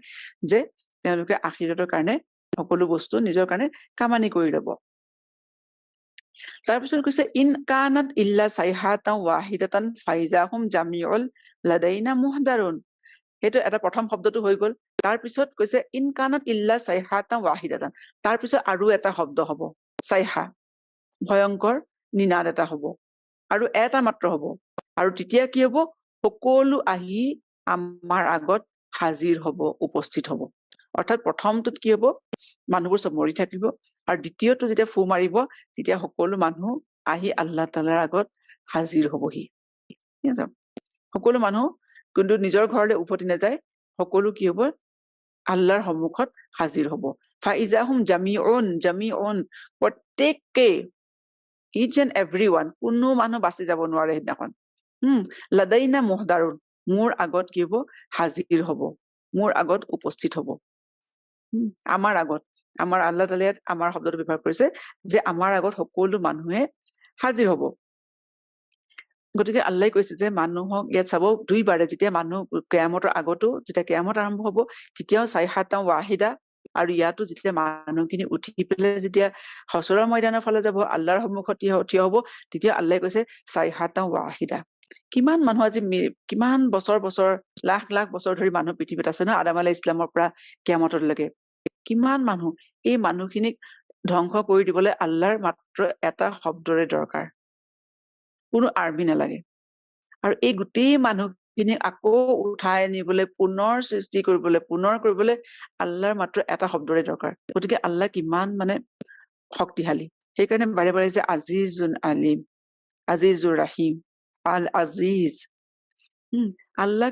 যে তেওঁলোকে আখিৰাতৰ কাৰণে সকলো বস্তু নিজৰ কাৰণে কামানি কৰি ল'ব। তাৰপিছত কৈছে ইন কানাত ইল্লা সাইহাতান ৱাহিদাতান ফাইজাহুম জামিউল লাদাইনা মুহদাৰুন। সেইটো এটা প্ৰথম শব্দটো হৈ গ'ল। তাৰপিছত কৈছে ইন কানাত ইল্লা সাইহাতান ৱাহিদাতান, তাৰপিছত আৰু এটা শব্দ হ'ব, সাইহা, ভয়ংকৰ নিনাদ এটা হ'ব, আৰু এটা মাত্ৰ হ'ব। আৰু তেতিয়া কি হ'ব? সকলো আহি আমাৰ আগত হাজিৰ হ'ব, উপস্থিত হ'ব। অৰ্থাৎ প্ৰথমটোত কি হ'ব? মানুহবোৰ চব মৰি থাকিব, আৰু দ্বিতীয়টো যেতিয়া ফু মাৰিব তেতিয়া সকলো মানুহ আহি আল্লাহ তাআলাৰ আগত হাজিৰ হ'বহি। সকলো মানুহ কিন্তু নিজৰ ঘৰলৈ উভতি নাযায়, সকলো কি হ'ব? আল্লাহৰ সন্মুখত হাজিৰ হ'ব। ফাইজাহুম জামিউন, প্ৰত্যেকেই, ইচ এণ্ড এভৰি ওৱান, কোনো মানুহ বাচি যাব নোৱাৰে সেইদিনাখন। লাদাইনা মুহদাৰুন, মোৰ আগত কি হ'ব? হাজিৰ হ'ব, মোৰ আগত উপস্থিত হ'ব। আমাৰ আগত, আমাৰ আল্লাহ তাআলাই আমাৰ শব্দটো ব্যৱহাৰ কৰিছে যে আমাৰ আগত সকলো মানুহে হাজিৰ হ'ব। গতিকে আল্লাহে কৈছে যে মানুহক ইয়াত চাব দুইবাৰে, যেতিয়া মানুহ কিয়ামতৰ আগতো, যেতিয়া কিয়ামত আৰম্ভ হ'ব তেতিয়াও সাইহাতান ৱাহিদা, আৰু ইয়াতো যেতিয়া মানুহখিনি উঠি পেলাই যেতিয়া হছৰৰ ময়দানৰ ফালে যাব, আল্লাহৰ সন্মুখত থিয় হ'ব, তেতিয়া আল্লাহে কৈছে সাইহাতান ৱাহিদা। কিমান মানুহ আজি কিমান বছৰ লাখ লাখ বছৰ ধৰি মানুহ পৃথিৱীত আছে ন, আদম আলাইহিছ ইছলামৰ পৰা কিয়ামতলৈকে কিমান মানুহ। এই মানুহখিনিক ধ্বংস কৰি দিবলৈ আল্লাহৰ মাত্ৰ এটা শব্দৰে দৰকাৰ, কোনো আৰ্মি নালাগে। আৰু এই গোটেই মানুহখিনিক আকৌ উঠাই আনিবলৈ, পুনৰ সৃষ্টি কৰিবলৈ আল্লাহৰ মাত্ৰ এটা শব্দৰে দৰকাৰ। গতিকে আল্লাহ কিমান মানে শক্তিশালী। সেইকাৰণে বাৰে বাৰে যে আজিজুন আলিম, আজিজুৰ ৰাহিম, আল আজিজ, আল্লাহ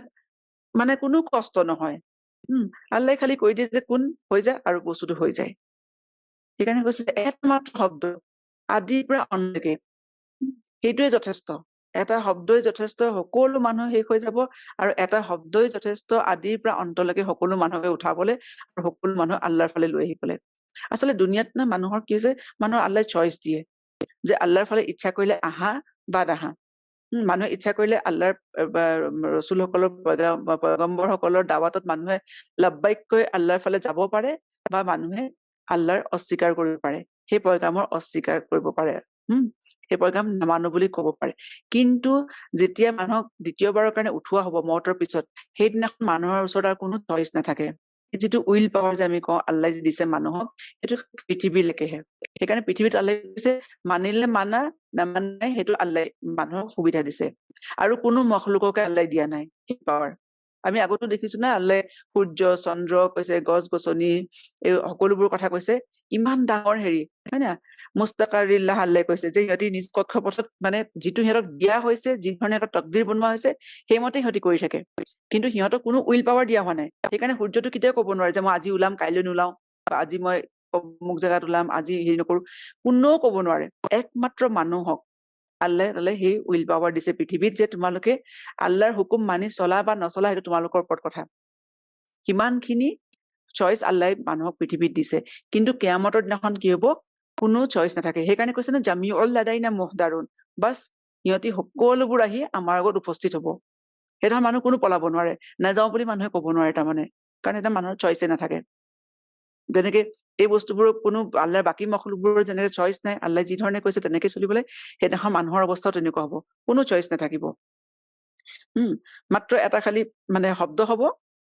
মানে কোনো কষ্ট নহয়। আল্লাহ খালি কৈ দিয়ে যে কোন হৈ যায়, আৰু বস্তুটো হৈ যায়। সেইকাৰণে কৈছে এটা মাত্ৰ শব্দ আদিৰ পৰা অন্তলৈকে, সেইটোৱে যথেষ্ট। এটা শব্দই যথেষ্ট, সকলো মানুহ শেষ হৈ যাব, আৰু এটা শব্দই যথেষ্ট আদিৰ পৰা অন্তলৈকে সকলো মানুহকে উঠাবলৈ আৰু সকলো মানুহ আল্লাহৰ ফালে লৈ আহিবলৈ। আচলতে দুনিয়াত না মানুহৰ কি হৈছে, মানুহৰ আল্লাহ চইচ দিয়ে যে আল্লাহৰ ফালে ইচ্ছা কৰিলে আহা বা নাহা। মানুহে ইচ্ছা কৰিলে আল্লাহৰ ৰচুলসকলৰ পয়গম্বৰসকলৰ দাৱাতত মানুহে লব্বাইক কৈ আল্লাহৰ ফালে যাব পাৰে, বা মানুহে আল্লাহৰ অস্বীকাৰ কৰিব পাৰে, সেই পয়গামৰ অস্বীকাৰ কৰিব পাৰে, সেই পয়গাম নামানো বুলি ক'ব পাৰে। কিন্তু যেতিয়া মানুহক দ্বিতীয়বাৰৰ কাৰণে উঠোৱা হ'ব মৌতৰ পিছত, সেইদিনাখন মানুহৰ ওচৰত আৰু কোনো চইচ নাথাকে। যিটো উইল পাৱাৰ যে আমি কওঁ আল্লাহ যে দিছে মানুহক, সেইটো পৃথিৱীলৈকেহে। সেইকাৰণে পৃথিৱীত আল্লাহ দিছে, মানিলে মানা, নামানে সেইটো আল্লাহ মানুহক সুবিধা দিছে। আৰু কোনো মখলুককে আল্লাহ দিয়া নাই সেই পাৱাৰ। আমি আগতো দেখিছো না, আল্লাহ সূৰ্য চন্দ্ৰ কৈছে, গছ গছনি, এই সকলোবোৰ কথা কৈছে, ইমান ডাঙৰ হেৰি, হয় না? মুস্তাকাৰিল্লাহ আল্লাহ কৈছে যে সিহঁতি নিজ কক্ষপথত, মানে যিটো সিহঁতক দিয়া হৈছে, যি ধৰণে সিহঁতক তকদিৰ বনোৱা হৈছে, সেইমতে সিহঁতি কৰি থাকে। কিন্তু সিহঁতক কোনো উইল পাৱাৰ দিয়া হোৱা নাই। সেইকাৰণে সূৰ্যটো কেতিয়াও ক'ব নোৱাৰে যে মই আজি ওলাম, কাইলৈ নোলাও, বা আজি মই অমুক জেগাত ওলাম, আজি হেৰি নকৰো, কোনেও ক'ব নোৱাৰে। একমাত্ৰ মানুহক আল্লাহ সেই উইল পাৱাৰ দিছে পৃথিৱীত, যে তোমালোকে আল্লাহৰ হুকুম মানি চলা বা নচলা সেইটো তোমালোকৰ ওপৰত কথা। কিমানখিনি চইচ আল্লাহ মানুহক পৃথিৱীত দিছে, কিন্তু কিয়ামতৰ দিনাখন কি হ'ব? কোনো চইচ নাথাকে। সেইকাৰণে কৈছে না জামিউল লাদাইনা মুহদাৰুন, বাছ সিহঁতি সকলোবোৰ আহি আমাৰ আগত উপস্থিত হ'ব। সেইদিনাখন মানুহ কোনো পলাব নোৱাৰে, নাযাওঁ বুলি মানুহে ক'ব নোৱাৰে, তাৰমানে কাৰণ এটা মানুহৰ চইচে নাথাকে। যেনেকে এই বস্তুবোৰৰ কোনো আল্লাহৰ বাকী মখলুকবোৰৰ যেনেকে চইচ নাই, আল্লাহ যি ধৰণে কৈছে তেনেকে চলিবলৈ, সেইদিনাখন মানুহৰ অৱস্থাও তেনেকুৱা হ'ব, কোনো চইচ নাথাকিব। মাত্ৰ এটা খালি মানে শব্দ হ'ব,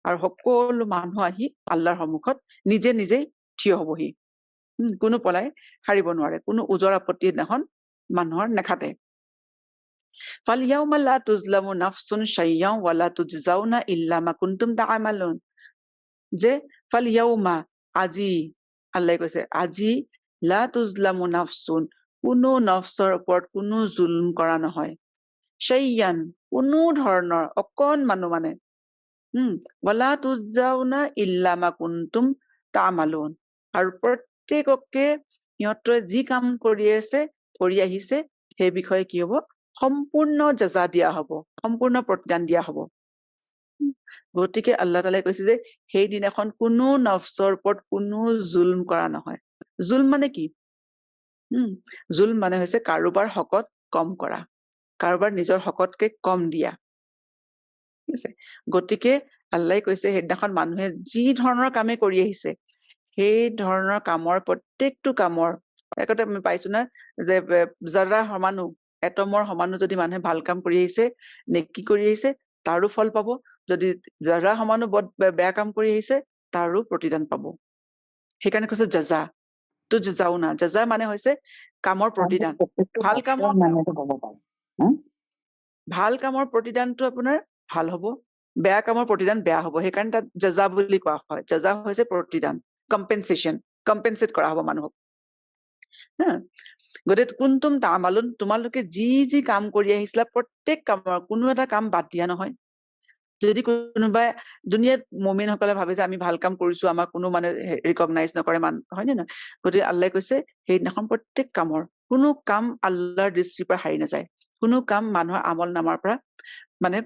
আৰু সকলো মানুহ আহি আল্লাহৰ সন্মুখত নিজে নিজেই থিয় হ'বহি। কোনো পলাই হাৰিব নোৱাৰে, কোনো ওজৰ আপত্তি দিনাখন মানুহৰ নাখাতে। ফালিয়াউমা লা তুজলামু নাফসুন শাইয়ান ওয়ালা তুজজাউনা ইল্লা মা কুনতুম তা'মালুন, যে ফালিয়াউমা, আজি, আল্লাহ কৈছে আজি, লা তুজলামু নাফসুন, কোনো নফসৰ ওপৰত কোনো জুলম কৰা নহয়, শাইয়ান, কোনো ধৰণৰ অকণমানো, মানে ওয়ালা তুজজাউনা ইল্লা মা কুনতুম তা'মালুন, আৰু প্ৰত্যেককে সিহঁতে যি কাম কৰি আহিছে সেই বিষয়ে কি হ'ব, সম্পূৰ্ণ জাজা দিয়া হ'ব, সম্পূৰ্ণ প্ৰতিদান দিয়া হ'ব। গতিকে আল্লাহ তাআলাই কৈছে যে সেইদিনাখন কোনো নফছৰ ওপৰত কোনো জুলম কৰা নহয়। জুলম মানে কি? জুলম মানে হৈছে কাৰোবাৰ হকত কম কৰা, কাৰোবাৰ নিজৰ হকতকে কম দিয়া। ঠিক আছে? গতিকে আল্লাহে কৈছে সেইদিনাখন মানুহে যি ধৰণৰ কামে কৰি আহিছে সেই ধৰণৰ কামৰ প্ৰত্যেকটো কামৰ একতে আমি পাইছো না যে জাৰা সমানো, এটমৰ সমানো যদি মানুহে ভাল কাম কৰি আহিছে, নেকি কৰি আহিছে, তাৰো ফল পাব। যদি জাৰা সমানো বেয়া কাম কৰি আহিছে তাৰো প্ৰতিদান পাব। সেইকাৰণে কৈছে জাজা। তো জাজাও না, জাজা মানে হৈছে কামৰ প্ৰতিদান। ভাল কামৰ ভাল কামৰ প্ৰতিদানটো আপোনাৰ ভাল হ'ব, বেয়া কামৰ প্ৰতিদান বেয়া হ'ব। সেইকাৰণে তাত জাজা বুলি কোৱা হয়। জাজা হৈছে প্ৰতিদান, কম্পেনচেশ্যন, কম্পেনচেট কৰা হ'ব মানুহক। গতিকে কুন্তুম তামালুন, তোমালোকে যি যি কাম কৰি আহিছিলা প্ৰত্যেক কামৰ কোনো এটা কাম বাদ দিয়া নহয়। যদি কোনোবাই দুনিয়াত মুমিনসকলে ভাবে যে আমি ভাল কাম কৰিছো, আমাক কোনো মানে ৰিকগনাইজ নকৰে, হয় নে নহয়? গতিকে আল্লাহে কৈছে সেইদিনাখন প্ৰত্যেক কামৰ কোনো কাম আল্লাহৰ দৃষ্টিৰ পৰা হাৰি নাযায়, কোনো কাম মানুহৰ আমল নামাৰ পৰা মানে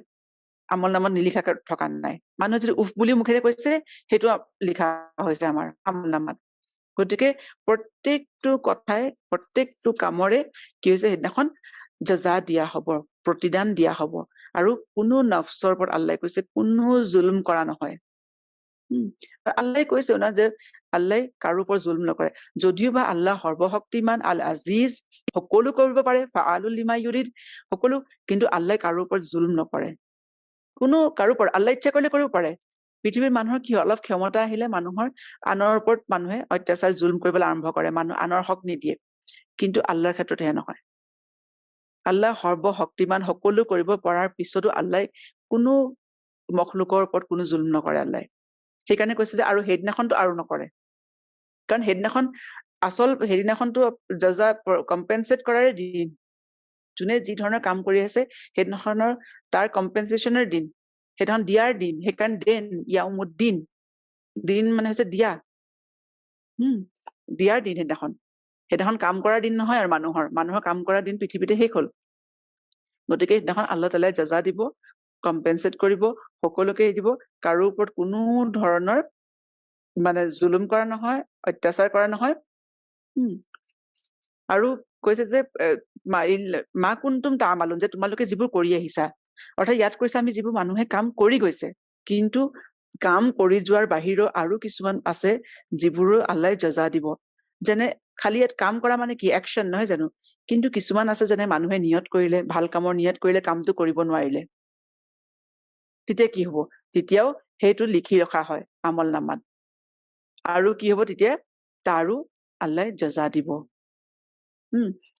আমল নামত নিলিখা থকা নাই। মানুহে যদি উফ বুলি মুখেৰে কৈছে সেইটো লিখা হৈছে আমাৰ আমল নামাত। গতিকে প্ৰত্যেকটো কথাই প্ৰত্যেকটো কামৰে কি হৈছে সেইদিনাখন জাজা দিয়া হ'ব, প্ৰতিদান দিয়া হ'ব। আৰু কোনো নফছৰ ওপৰত আল্লাহে কৈছে কোনো জুলম কৰা নহয়। আল্লাহে কৈছে না যে আল্লাহে কাৰো ওপৰত জুলম নকৰে। যদিও বা আল্লাহ সৰ্বশক্তিমান, আল আজিজ, সকলো কৰিব পাৰে, ফাআলুল লিমা ইউৰিদ, সকলো, কিন্তু আল্লাহে কাৰো ওপৰত জুলম নকৰে। কোনো কাৰো ওপৰত আল্লাহ ইচ্ছা কৰিলে কৰিব পাৰে। পৃথিৱীৰ মানুহৰ কি হয়, অলপ ক্ষমতা আহিলে মানুহৰ আনৰ ওপৰত মানুহে অত্যাচাৰ জুলম কৰিবলৈ আৰম্ভ কৰে, মানুহ আনৰ হক নিদিয়ে। কিন্তু আল্লাহৰ ক্ষেত্ৰত সেয়া নহয়। আল্লাহ সৰ্বশক্তিমান, সকলো কৰিব পৰাৰ পিছতো আল্লাহে কোনো মখলুকৰ ওপৰত কোনো জুলম নকৰে আল্লাহে। সেইকাৰণে কৈছে যে আৰু সেইদিনাখনতো আৰু নকৰে। কাৰণ সেইদিনাখনতো জাজা কম্পেনচেট কৰাৰে দিন। যোনে যি ধৰণৰ কাম কৰি আছে সেইদিনাখনৰ তাৰ কম্পেনচেশ্যনৰ দিন, সেইদিনাখন দিয়াৰ দিন। সেইকাৰণে ইয়াউমুদ্দিন, দিন মানে হৈছে দিয়া, দিয়াৰ দিন। সেইদিনাখন কাম কৰাৰ দিন নহয় আৰু মানুহৰ কাম কৰাৰ দিন পৃথিৱীতে শেষ হ'ল। গতিকে সেইদিনাখন আল্লাহ তাআলাই জাজা দিব, কম্পেনচেট কৰিব, সকলোকে দিব, কাৰো ওপৰত কোনো ধৰণৰ মানে জুলুম কৰা নহয়, অত্যাচাৰ কৰা নহয়। আৰু কৈছে যে মা কুন্তুম তামালুন, যে তোমালোকে যিবোৰ কৰি আহিছা, অৰ্থাৎ ইয়াত কৈছে আমি যিবোৰ মানুহে কাম কৰি গৈছে, কিন্তু কাম কৰি যোৱাৰ বাহিৰেও আৰু কিছুমান আছে যিবোৰো আল্লাহে জাজা দিব। যেনে খালি ইয়াত কাম কৰা মানে কি, একচন নহয় জানো? কিন্তু কিছুমান আছে যেনে মানুহে নিয়ত কৰিলে, ভাল কামৰ নিয়ত কৰিলে কামটো কৰিব নোৱাৰিলে, তেতিয়া কি হ'ব? তেতিয়াও সেইটো লিখি ৰখা হয় আমল নামাত। আৰু কি হ'ব তেতিয়া? তাৰো আল্লাহে জাজা দিব।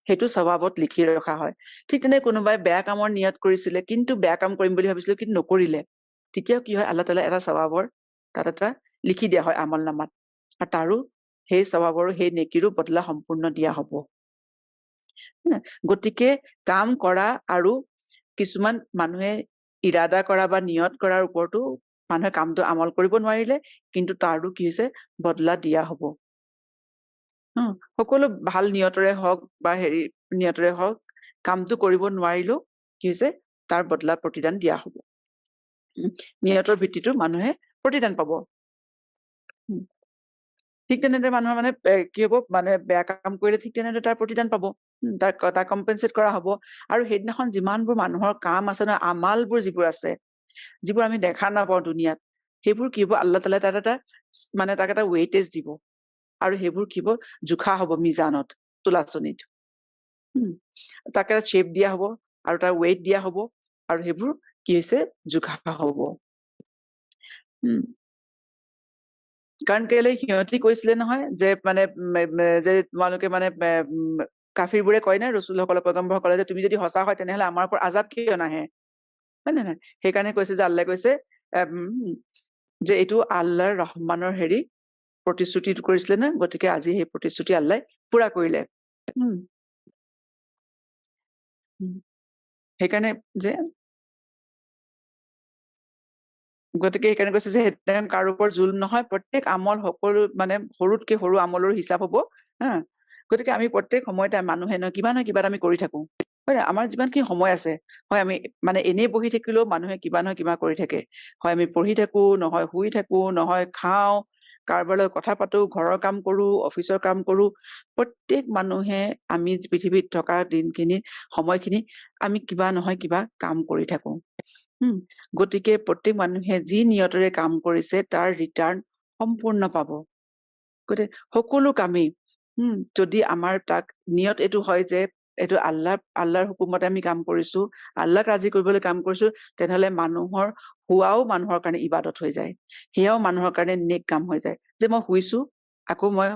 সেইটো স্বভাৱত লিখি ৰখা হয়। ঠিক তেনে কোনোবাই বেয়া কামৰ নিয়ত কৰিছিলে, কিন্তু বেয়া কাম কৰিম বুলি ভাবিছিলো কিন্তু নকৰিলে, তেতিয়াও কি হয়? আল্লাহ তাআলাই এটা স্বভাৱৰ তাত এটা লিখি দিয়া হয় আমল নামাত, আৰু তাৰো সেই স্বভাৱৰো সেই নেকিৰো বদলা সম্পূৰ্ণ দিয়া হ'ব। গতিকে কাম কৰা আৰু কিছুমান মানুহে ইৰাদা কৰা বা নিয়ত কৰাৰ ওপৰতো মানুহে কামটো আমল কৰিব নোৱাৰিলে, কিন্তু তাৰো কি হৈছে? বদলা দিয়া হ'ব। সকলো ভাল নিয়তৰে হওক বা নিয়তৰে হওক কামটো কৰিব নোৱাৰিলেও কি হৈছে? তাৰ বদলা প্ৰতিদান দিয়া হ'ব। নিয়তৰ ভিত্তিতো মানুহে প্ৰতিদান পাব। ঠিক তেনেদৰে মানুহৰ মানে কি হ'ব? মানে বেয়া কাম কৰিলে ঠিক তেনেদৰে তাৰ প্ৰতিদান পাব, তাৰ কম্পেনচেট কৰা হ'ব। আৰু সেইদিনাখন যিমানবোৰ মানুহৰ কাম আছে নহয়, আমালবোৰ যিবোৰ আছে, যিবোৰ আমি দেখা নাপাওঁ দুনিয়াত, সেইবোৰ কি হ'ব? আল্লাহ তাআলাই তাক এটা ৱেইটেজ দিব, আৰু সেইবোৰ কি হ'ব? জোখা হ'ব মিজানত, তোলাচনীত। তাক এটা শ্বেপ দিয়া হ'ব আৰু তাৰ ৱেইট দিয়া হ'ব, আৰু সেইবোৰ কি হৈছে? জোখা হ'ব। কাৰণ কেলে সিহঁতি কৈছিলে নহয় যে মানে যে তোমালোকে মানে কাফিৰবোৰে কয় না ৰচুলসকলে, পয়গম্বৰসকলে, যে তুমি যদি সঁচা হয় তেনেহলে আমাৰ ওপৰত আজাব কিয় নাহে, হয় নে নহয়? সেইকাৰণে কৈছে যে আল্লাহে কৈছে যে এইটো আল্লাহৰ ৰহমানৰ প্ৰতিশ্ৰুতি কৰিছিলে না, গতিকে আজি সেই প্ৰতিশ্ৰুতি আল্লাহে পুৰা কৰিলে। সেইকাৰণে যে গতিকে সেইকাৰণে কৈছে যে সেইদিনাখন কাৰো ওপৰত জুলম নহয়, প্ৰত্যেক আমল সকলো মানে সৰুতকে সৰু আমলৰ হিচাপ হ'ব। হা, গতিকে আমি প্ৰত্যেক সময়তে মানুহে নহয় কিবা এটা আমি কৰি থাকো, হয় নাই? আমাৰ যিমানখিনি সময় আছে, হয় আমি মানে এনেই বহি থাকিলেও মানুহে কিবা নহয় কিবা কৰি থাকে। হয় আমি পঢ়ি থাকো, নহয় শুই থাকো, নহয় খাওঁ, কাৰোবাৰ লগত কথা পাতো, ঘৰৰ কাম কৰো, অফিচৰ কাম কৰো। প্ৰত্যেক মানুহে আমি পৃথিৱীত থকা দিনখিনি সময়খিনি আমি কিবা নহয় কিবা কাম কৰি থাকো। গতিকে প্ৰত্যেক মানুহে যি নিয়তেৰে কাম কৰিছে তাৰ ৰিটাৰ্ণ সম্পূৰ্ণ পাব। গতিকে সকলো কামেই যদি আমাৰ তাক নিয়ত এইটো হয় যে এইটো আল্লাহৰ হুকুমতে আমি কাম কৰিছো, আল্লাহক ৰাজি কৰিবলৈ কাম কৰিছো, তেনেহলে শুৱাও মানুহৰ কাৰণে ইবাদত হৈ যায়, সেয়াও মানুহৰ কাৰণে নেক কাম হৈ যায়। যে মই শুইছো, আকৌ মই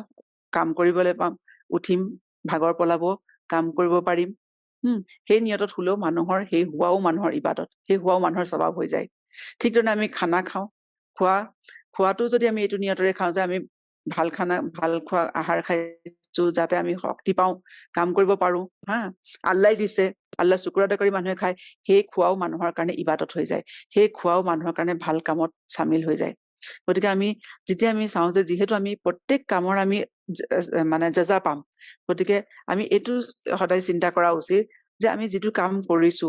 কাম কৰিবলৈ পাম, উঠিম, ভাগৰ পলাব, কাম কৰিব পাৰিম। সেই নিয়তত শুলেও মানুহৰ সেই শুৱাও মানুহৰ ইবাদত, সেই শুৱাও মানুহৰ স্বভাৱ হৈ যায়। ঠিক ধৰণে আমি খানা খাওঁ, খোৱাটো যদি আমি এইটো নিয়তৰে খাওঁ যে আমি ভাল খোৱা আহাৰ খাইছো যাতে আমি শক্তি পাওঁ, কাম কৰিব পাৰো, আল্লাই দিছে, আল্লাহ শুক্ৰ আদায় কৰি মানুহে খায়, সেই খোৱাও মানুহৰ কাৰণে ইবাদত হৈ যায়, সেই খোৱাও মানুহৰ কাৰণে ভাল কামত চামিল হৈ যায়। গতিকে যেতিয়া আমি চাওঁ যে যিহেতু আমি প্ৰত্যেক কামৰ আমি মানে জাজা পাম, গতিকে আমি এইটো সদায় চিন্তা কৰা উচিত যে আমি যিটো কাম কৰিছো,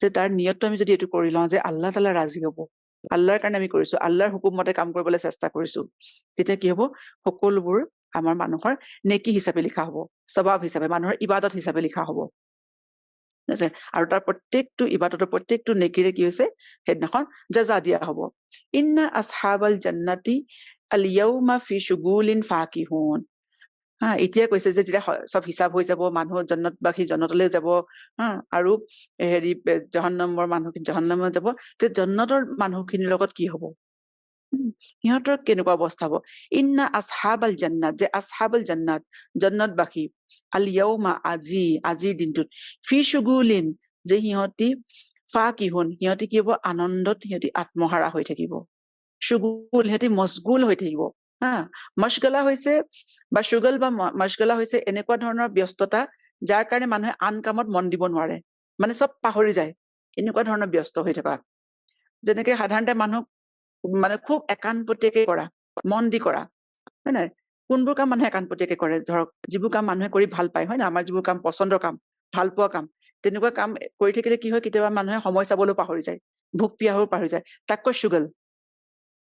যে তাৰ নিয়তটো আমি যদি এইটো কৰি লওঁ যে আল্লাহ তাআলা ৰাজি হব, আল্লাহৰ কাৰণে আমি কৰিছো, আল্লাহৰ হুকুম মতে কাম কৰিবলৈ চেষ্টা কৰিছো, তেতিয়া কি হব, সকলোবোৰ আমাৰ মানুহৰ নেকি হিচাপে লিখা হব, স্বভাৱ হিচাপে, মানুহৰ ইবাদত হিচাপে লিখা হব। আৰু তাৰ প্ৰত্যেকটো ইবাদতৰ প্ৰত্যেকটো নেকিৰে কি হৈছে, সেইদিনাখন জাজা দিয়া হব। ইন্না আসহাবাল জান্নাতি আল ইয়াউমা ফি শুগুলিন ফাকিহুন। এতিয়া কৈছে যে যেতিয়া চব হিচাপ হৈ যাব, মানুহ জন্নতবাসী জন্নতলৈ যাব, আৰু জাহান্নামৰ মানুহখিনি জাহান্নামত যাব, তে জন্নতৰ মানুহখিনিৰ লগত কি হব, সিহঁতৰ কেনেকুৱা অৱস্থা হব। ইন্না আসহাবাল জান্নাত, যে আসহাবাল জান্নাত জন্নতবাসী, আল ইয়াউমা আজিৰ দিনটোত, ফি শুগুলিন, যে সিহঁতি সিহঁতি কি হব, আনন্দত সিহঁতি আত্মহাৰা হৈ থাকিব। শুগুল, সিহঁতি মশগুল হৈ থাকিব। মশগলা হৈছে বা শুগল বা মশগলা হৈছে এনেকুৱা ধৰণৰ ব্যস্ততা যাৰ কাৰণে মানুহে আন কামত মন দিব নোৱাৰে, মানে চব পাহৰি যায়, এনেকুৱা ধৰণৰ ব্যস্ত হৈ থকা। যেনেকে সাধাৰণতে মানুহ মানে খুব একান্তপতীয়াকে কৰা, মন দি কৰা, হয় নাই? কোনবোৰ কাম মানুহে একান্তপতীয়াকে কৰে, ধৰক যিবোৰ কাম মানুহে কৰি ভাল পায়, হয় না, আমাৰ যিবোৰ কাম পচন্দৰ কাম, ভাল পোৱা কাম, তেনেকুৱা কাম কৰি থাকিলে কি হয়, কেতিয়াবা মানুহে সময় চাবলৈও পাহৰি যায়, ভোক পিয়াহো পাহৰি যায়, তাক কয় শুগল,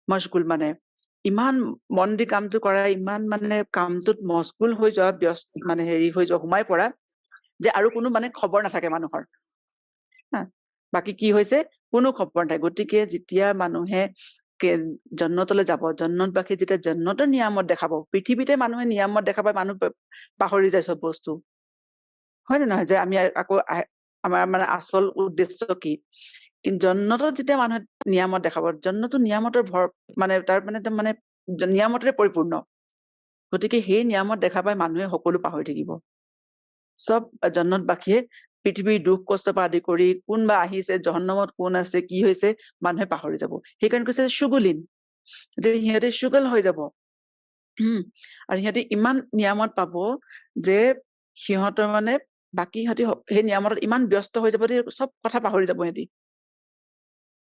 মশগুল। মানে ইমান মন দি কামটো কৰা, ইমান মানে কামটোত মশগুল হৈ যোৱা, মানে হৈ যোৱা, সোমাই পৰা, যে আৰু কোনো মানে খবৰ নাথাকে মানুহৰ, বাকী কি হৈছে কোনো খবৰ নাই। গতিকে যেতিয়া মানুহে জন্নতলৈ যাব, জন্নতবাসী যেতিয়া জন্নতৰ নিয়ামত দেখাব, পৃথিৱীতে মানুহে নিয়ামত দেখা পায়, মানুহ পাহৰি যায় চব বস্তু, হয় নে নহয়? যে আমি আকৌ আমাৰ মানে আচল উদ্দেশ্য কি, কিন্তু জন্নতত যেতিয়া মানুহে নিয়ামত দেখাব, জন্নতো নিয়ামতৰ মানে তাৰ মানে নিয়ামতেৰে পৰিপূৰ্ণ। গতিকে সেই নিয়ামত দেখা পাই মানুহে সকলো পাহৰি থাকিব, চব জন্নতবাসীয়ে পৃথিৱীৰ দুখ কষ্ট পৰা আদি কৰি কোনবা আহিছে, জাহান্নামত কোন আছে, কি হৈছে, মানুহে পাহৰি যাব। সেইকাৰণে কৈছে শুগুলিন, যে সিহঁতে শুগল হৈ যাব, আৰু সিহঁতে ইমান নিয়ামত পাব যে সিহঁতৰ মানে বাকী সিহঁতি সেই নিয়ামতত ইমান ব্যস্ত হৈ যাব, চব কথা পাহৰি যাব সিহঁতি,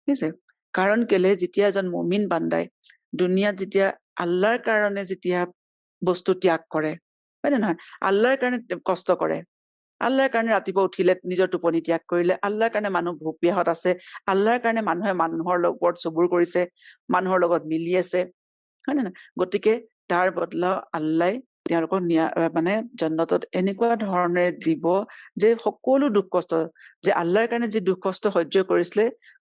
ঠিক আছে? কাৰণ কেলে, যেতিয়া এজন মুমিন বান্দাই দুনিয়াত যেতিয়া আল্লাহৰ কাৰণে যেতিয়া বস্তু ত্যাগ কৰে, হয় নে নহয়, আল্লাহৰ কাৰণে কষ্ট কৰে, আল্লাহৰ কাৰণে ৰাতিপুৱা উঠিলে নিজৰ টোপনি ত্যাগ কৰিলে, আল্লাহৰ কাৰণে মানুহ ভোক পিয়াহত আছে, আল্লাহৰ কাৰণে মানুহে মানুহৰ ওপৰত চবুৰ কৰিছে, মানুহৰ লগত মিলি আছে, হয় নে নহয়? গতিকে তাৰ বদলা আল্লাহ তেওঁলোকক মানে জন্নতত এনেকুৱা ধৰণে দিব যে সকলো দুখ কষ্ট, যে আল্লাহৰ কাৰণে যি দুখ কষ্ট সহ্য কৰিছিলে,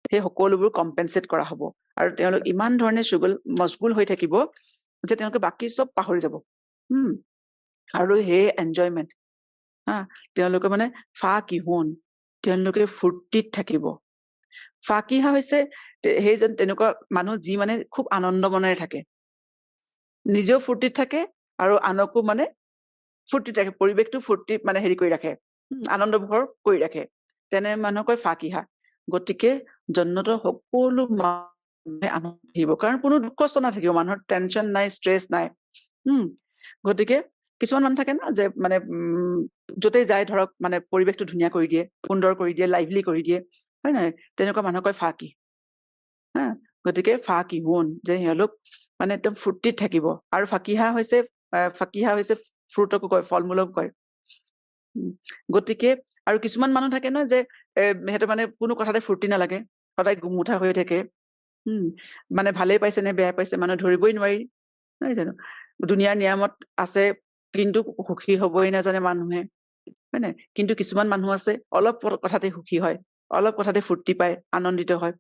সেই সকলোবোৰ কম্পেনচেট কৰা হব, আৰু তেওঁলোক ইমান ধৰণে মশগুল হৈ থাকিব যে তেওঁলোকে বাকী চব পাহৰি যাব, আৰু সেই এনজয়মেন্ট, তেওঁলোকে মানে ফাকিহুন, তেওঁলোকে ফূৰ্তিত থাকিব। ফাকিহা হৈছে সেইজন তেনেকুৱা মানুহ যি মানে খুব আনন্দ মনেৰে থাকে, নিজেও ফূৰ্তিত থাকে আৰু আনকো মানে ফূৰ্তিত ৰাখে, পৰিৱেশটো ফূৰ্তি মানে কৰি ৰাখে, আনন্দমুখৰ কৰি ৰাখে, তেনে মানুহক কয় ফাকিহা। গতিকে জন্নতৰ সকলো মানুহে আনন্দ থাকিব, কাৰণ কোনো দুখ কষ্ট নাথাকিব, মানুহৰ টেনচন নাই, ষ্ট্ৰেছ নাই। গতিকে কিছুমান মানুহ থাকে না, যে মানে য'তে যায় ধৰক মানে পৰিৱেশটো ধুনীয়া কৰি দিয়ে, সুন্দৰ কৰি দিয়ে, লাইভলি কৰি দিয়ে, হয় নহয়, তেনেকুৱা মানুহক কয় ফাকি, গতিকে ফাকিহুন, যে তেওঁলোক মানে একদম ফূৰ্তিত থাকিব। আৰু ফাকিহা হৈছে ফ্ৰুটকো কয়, ফল মূলক কয়। গতিকে আৰু কিছুমান মানুহ থাকে ন যে সিহঁতে মানে কোনো কথাতে ফূৰ্তি নালাগে, সদায় গুমুঠা হৈ থাকে। মানে ভালেই পাইছে নে বেয়া পাইছে মানুহ ধৰিবই নোৱাৰি, নহয় জানো? দুনিয়াৰ নিয়ামত আছে কিন্তু সুখী হবই নাজানে মানুহে, হয় নাই? কিন্তু কিছুমান মানুহ আছে অলপ কথাতে সুখী হয়, অলপ কথাতে ফূৰ্তি পায়, আনন্দিত হয়।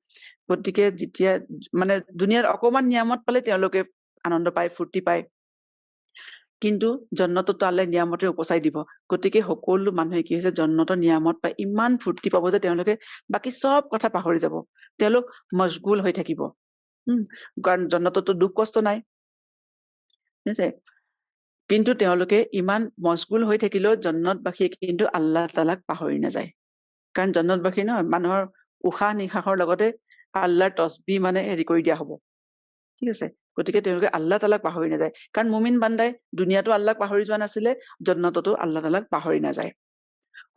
গতিকে যেতিয়া মানে দুনিয়াৰ অকমান নিয়ামত পালে তেওঁলোকে আনন্দ পায়, ফূৰ্তি পায়, কিন্তু জন্নততো আল্লাহ নিয়ামতে উপচাই দিব। গতিকে সকলো মানুহে কি হৈছে, জন্নতৰ নিয়ামত পাই ইমান ফূৰ্তি পাব যে তেওঁলোকে বাকী চব কথা পাহৰি যাব, তেওঁলোক মশগুল হৈ থাকিব। কাৰণ জন্নততো দুখ কষ্ট নাই, ঠিক আছে? কিন্তু তেওঁলোকে ইমান মশগুল হৈ থাকিলেও জন্নতবাসীয়ে কিন্তু আল্লাহ তালাক পাহৰি নাযায়। কাৰণ জন্নতবাসী ন মানুহৰ উশাহ নিশাহৰ লগতে আল্লাহৰ তছবি মানে হেৰি কৰি দিয়া হব, ঠিক আছে? গতিকে তেওঁলোকে আল্লাহ তালাক পাহৰি নাযায়। কাৰণ মুমিন বান্দাই দুনিয়াতো আল্লাহক পাহৰি যোৱা নাছিলে, জন্নততো আল্লাহ তালাক পাহৰি নাযায়।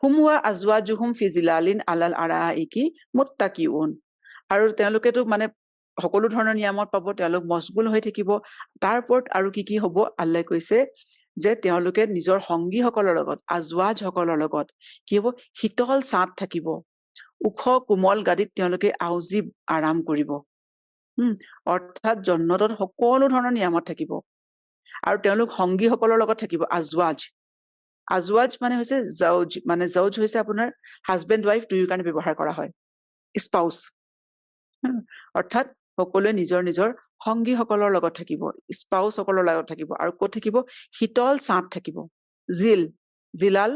হুমৱা আজৱাজুহুম ফি জিলালিন আলাল আৰাইকি মুত্তাকিউন। আৰু তেওঁলোকেতো মানে সকলো ধৰণৰ নিয়ামত পাব, তেওঁলোক মশগুল হৈ থাকিব। তাৰ ওপৰত আৰু কি হব, আল্লাহ কৈছে যে তেওঁলোকে নিজৰ সংগীসকলৰ লগত, আজৱাজসকলৰ লগত কি হব, শীতল ছাঁত থাকিব, ওখ কোমল গাদীত তেওঁলোকে আউজি আৰাম কৰিব। অৰ্থাৎ জন্নতত সকলো ধৰণৰ নিয়ামত থাকিব। আৰু তেওঁলোক সংগীসকলৰ লগত থাকিব, আজৱাজ মানে হৈছে জৌজ, মানে জৌজ হৈছে আপোনাৰ হাজবেণ্ড ৱাইফ দুয়োৰ কাৰণে ব্যৱহাৰ কৰা হয়, স্পাউচ। অৰ্থাৎ সকলোৱে নিজৰ নিজৰ সংগীসকলৰ লগত থাকিব, স্পাউচসকলৰ লগত থাকিব। আৰু ক'ত থাকিব, শীতল ছাঁত থাকিব, জিলাল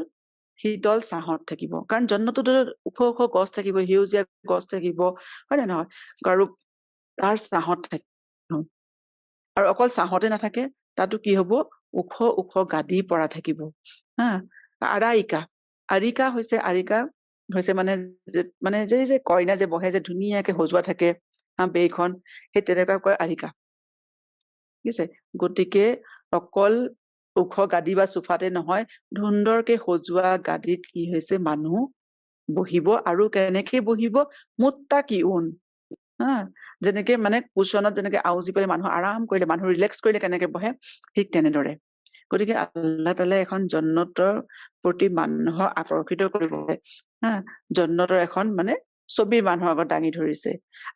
শীতল ছাঁত থাকিব। কাৰণ জন্নততো ওখ ওখ গছ থাকিব, সেউজীয়া গছ থাকিব, হয় নে নহয়? আৰু তাৰ ছাঁত থাকিব। আৰু অকল ছাঁতে নাথাকে, তাতো কি হব, ওখ ওখ গাদী পৰা থাকিব। আৰিকা হৈছে মানে যে কইনা যে বহে যে ধুনীয়াকে সজোৱা থাকে বেইখন, সেই তেনেকুৱা কয় আৰিকা, ঠিক আছে? গতিকে অকল ওখ গাদী বা চোফাতে নহয়, সুন্দৰকে সজোৱা গাদীত কি হৈছে, মানুহ বহিব। আৰু কেনেকে বহিব, মুত্তাকিউন, যেনেকে মানে কুশ্বনত যেনেকে আউজি পেলাই মানুহ আৰাম কৰিলে, মানুহ ৰিলেক্স কৰিলে কেনেকে বহে, ঠিক তেনেদৰে। গতিকে আল্লাহ তাআলাই এখন জন্নতৰ প্ৰতি মানুহক আকৰ্ষিত কৰিবলৈ জন্নতৰ এখন মানে ছবি মানুহৰ আগত দাঙি ধৰিছে।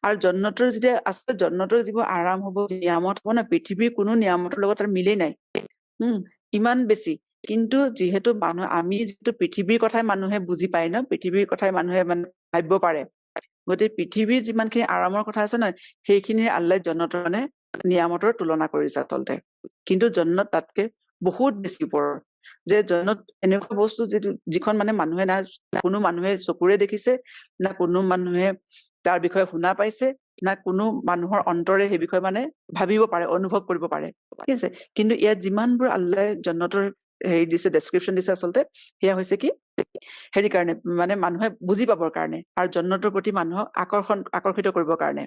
আৰু জন্নতৰ যেতিয়া আচলতে জন্নতৰ যিবোৰ আৰাম হব, নিয়ামত হব না, পৃথিৱীৰ কোনো নিয়ামতৰ লগত তাৰ মিলেই নাই, ইমান বেছি। কিন্তু যিহেতু আমি যিহেতু পৃথিৱীৰ কথাই মানুহে বুজি পায় ন, পৃথিৱীৰ কথাই মানুহে মানে ভাবিব পাৰে, গতিকে পৃথিৱীৰ যিমানখিনি আৰামৰ কথা আছে নহয়, সেইখিনি আল্লাহ জন্নতৰ মানে নিয়ামতৰ তুলনা কৰিছে আচলতে। কিন্তু জন্নত তাতকে বহুত বেছি ওপৰৰ, যে জন্নত এনেকুৱা বস্তু যিখন মানে মানুহে কোনো মানুহে চকুৰে দেখিছে, না কোনো মানুহে তাৰ বিষয়ে শুনা পাইছে, না কোনো মানুহৰ অন্তৰে সেই বিষয়ে মানে ভাবিব পাৰে, অনুভৱ কৰিব পাৰে, ঠিক আছে? কিন্তু ইয়াত যিমানবোৰ আল্লাহ জন্নতৰ হেৰি দিছে, ডেছক্ৰিপশ্যন দিছে, আচলতে সেয়া হৈছে কি হেৰি কাৰণে, মানে মানুহে বুজি পাবৰ কাৰণে, আৰু জন্নতৰ প্ৰতি মানুহক আকৰ্ষিত কৰিবৰ কাৰণে।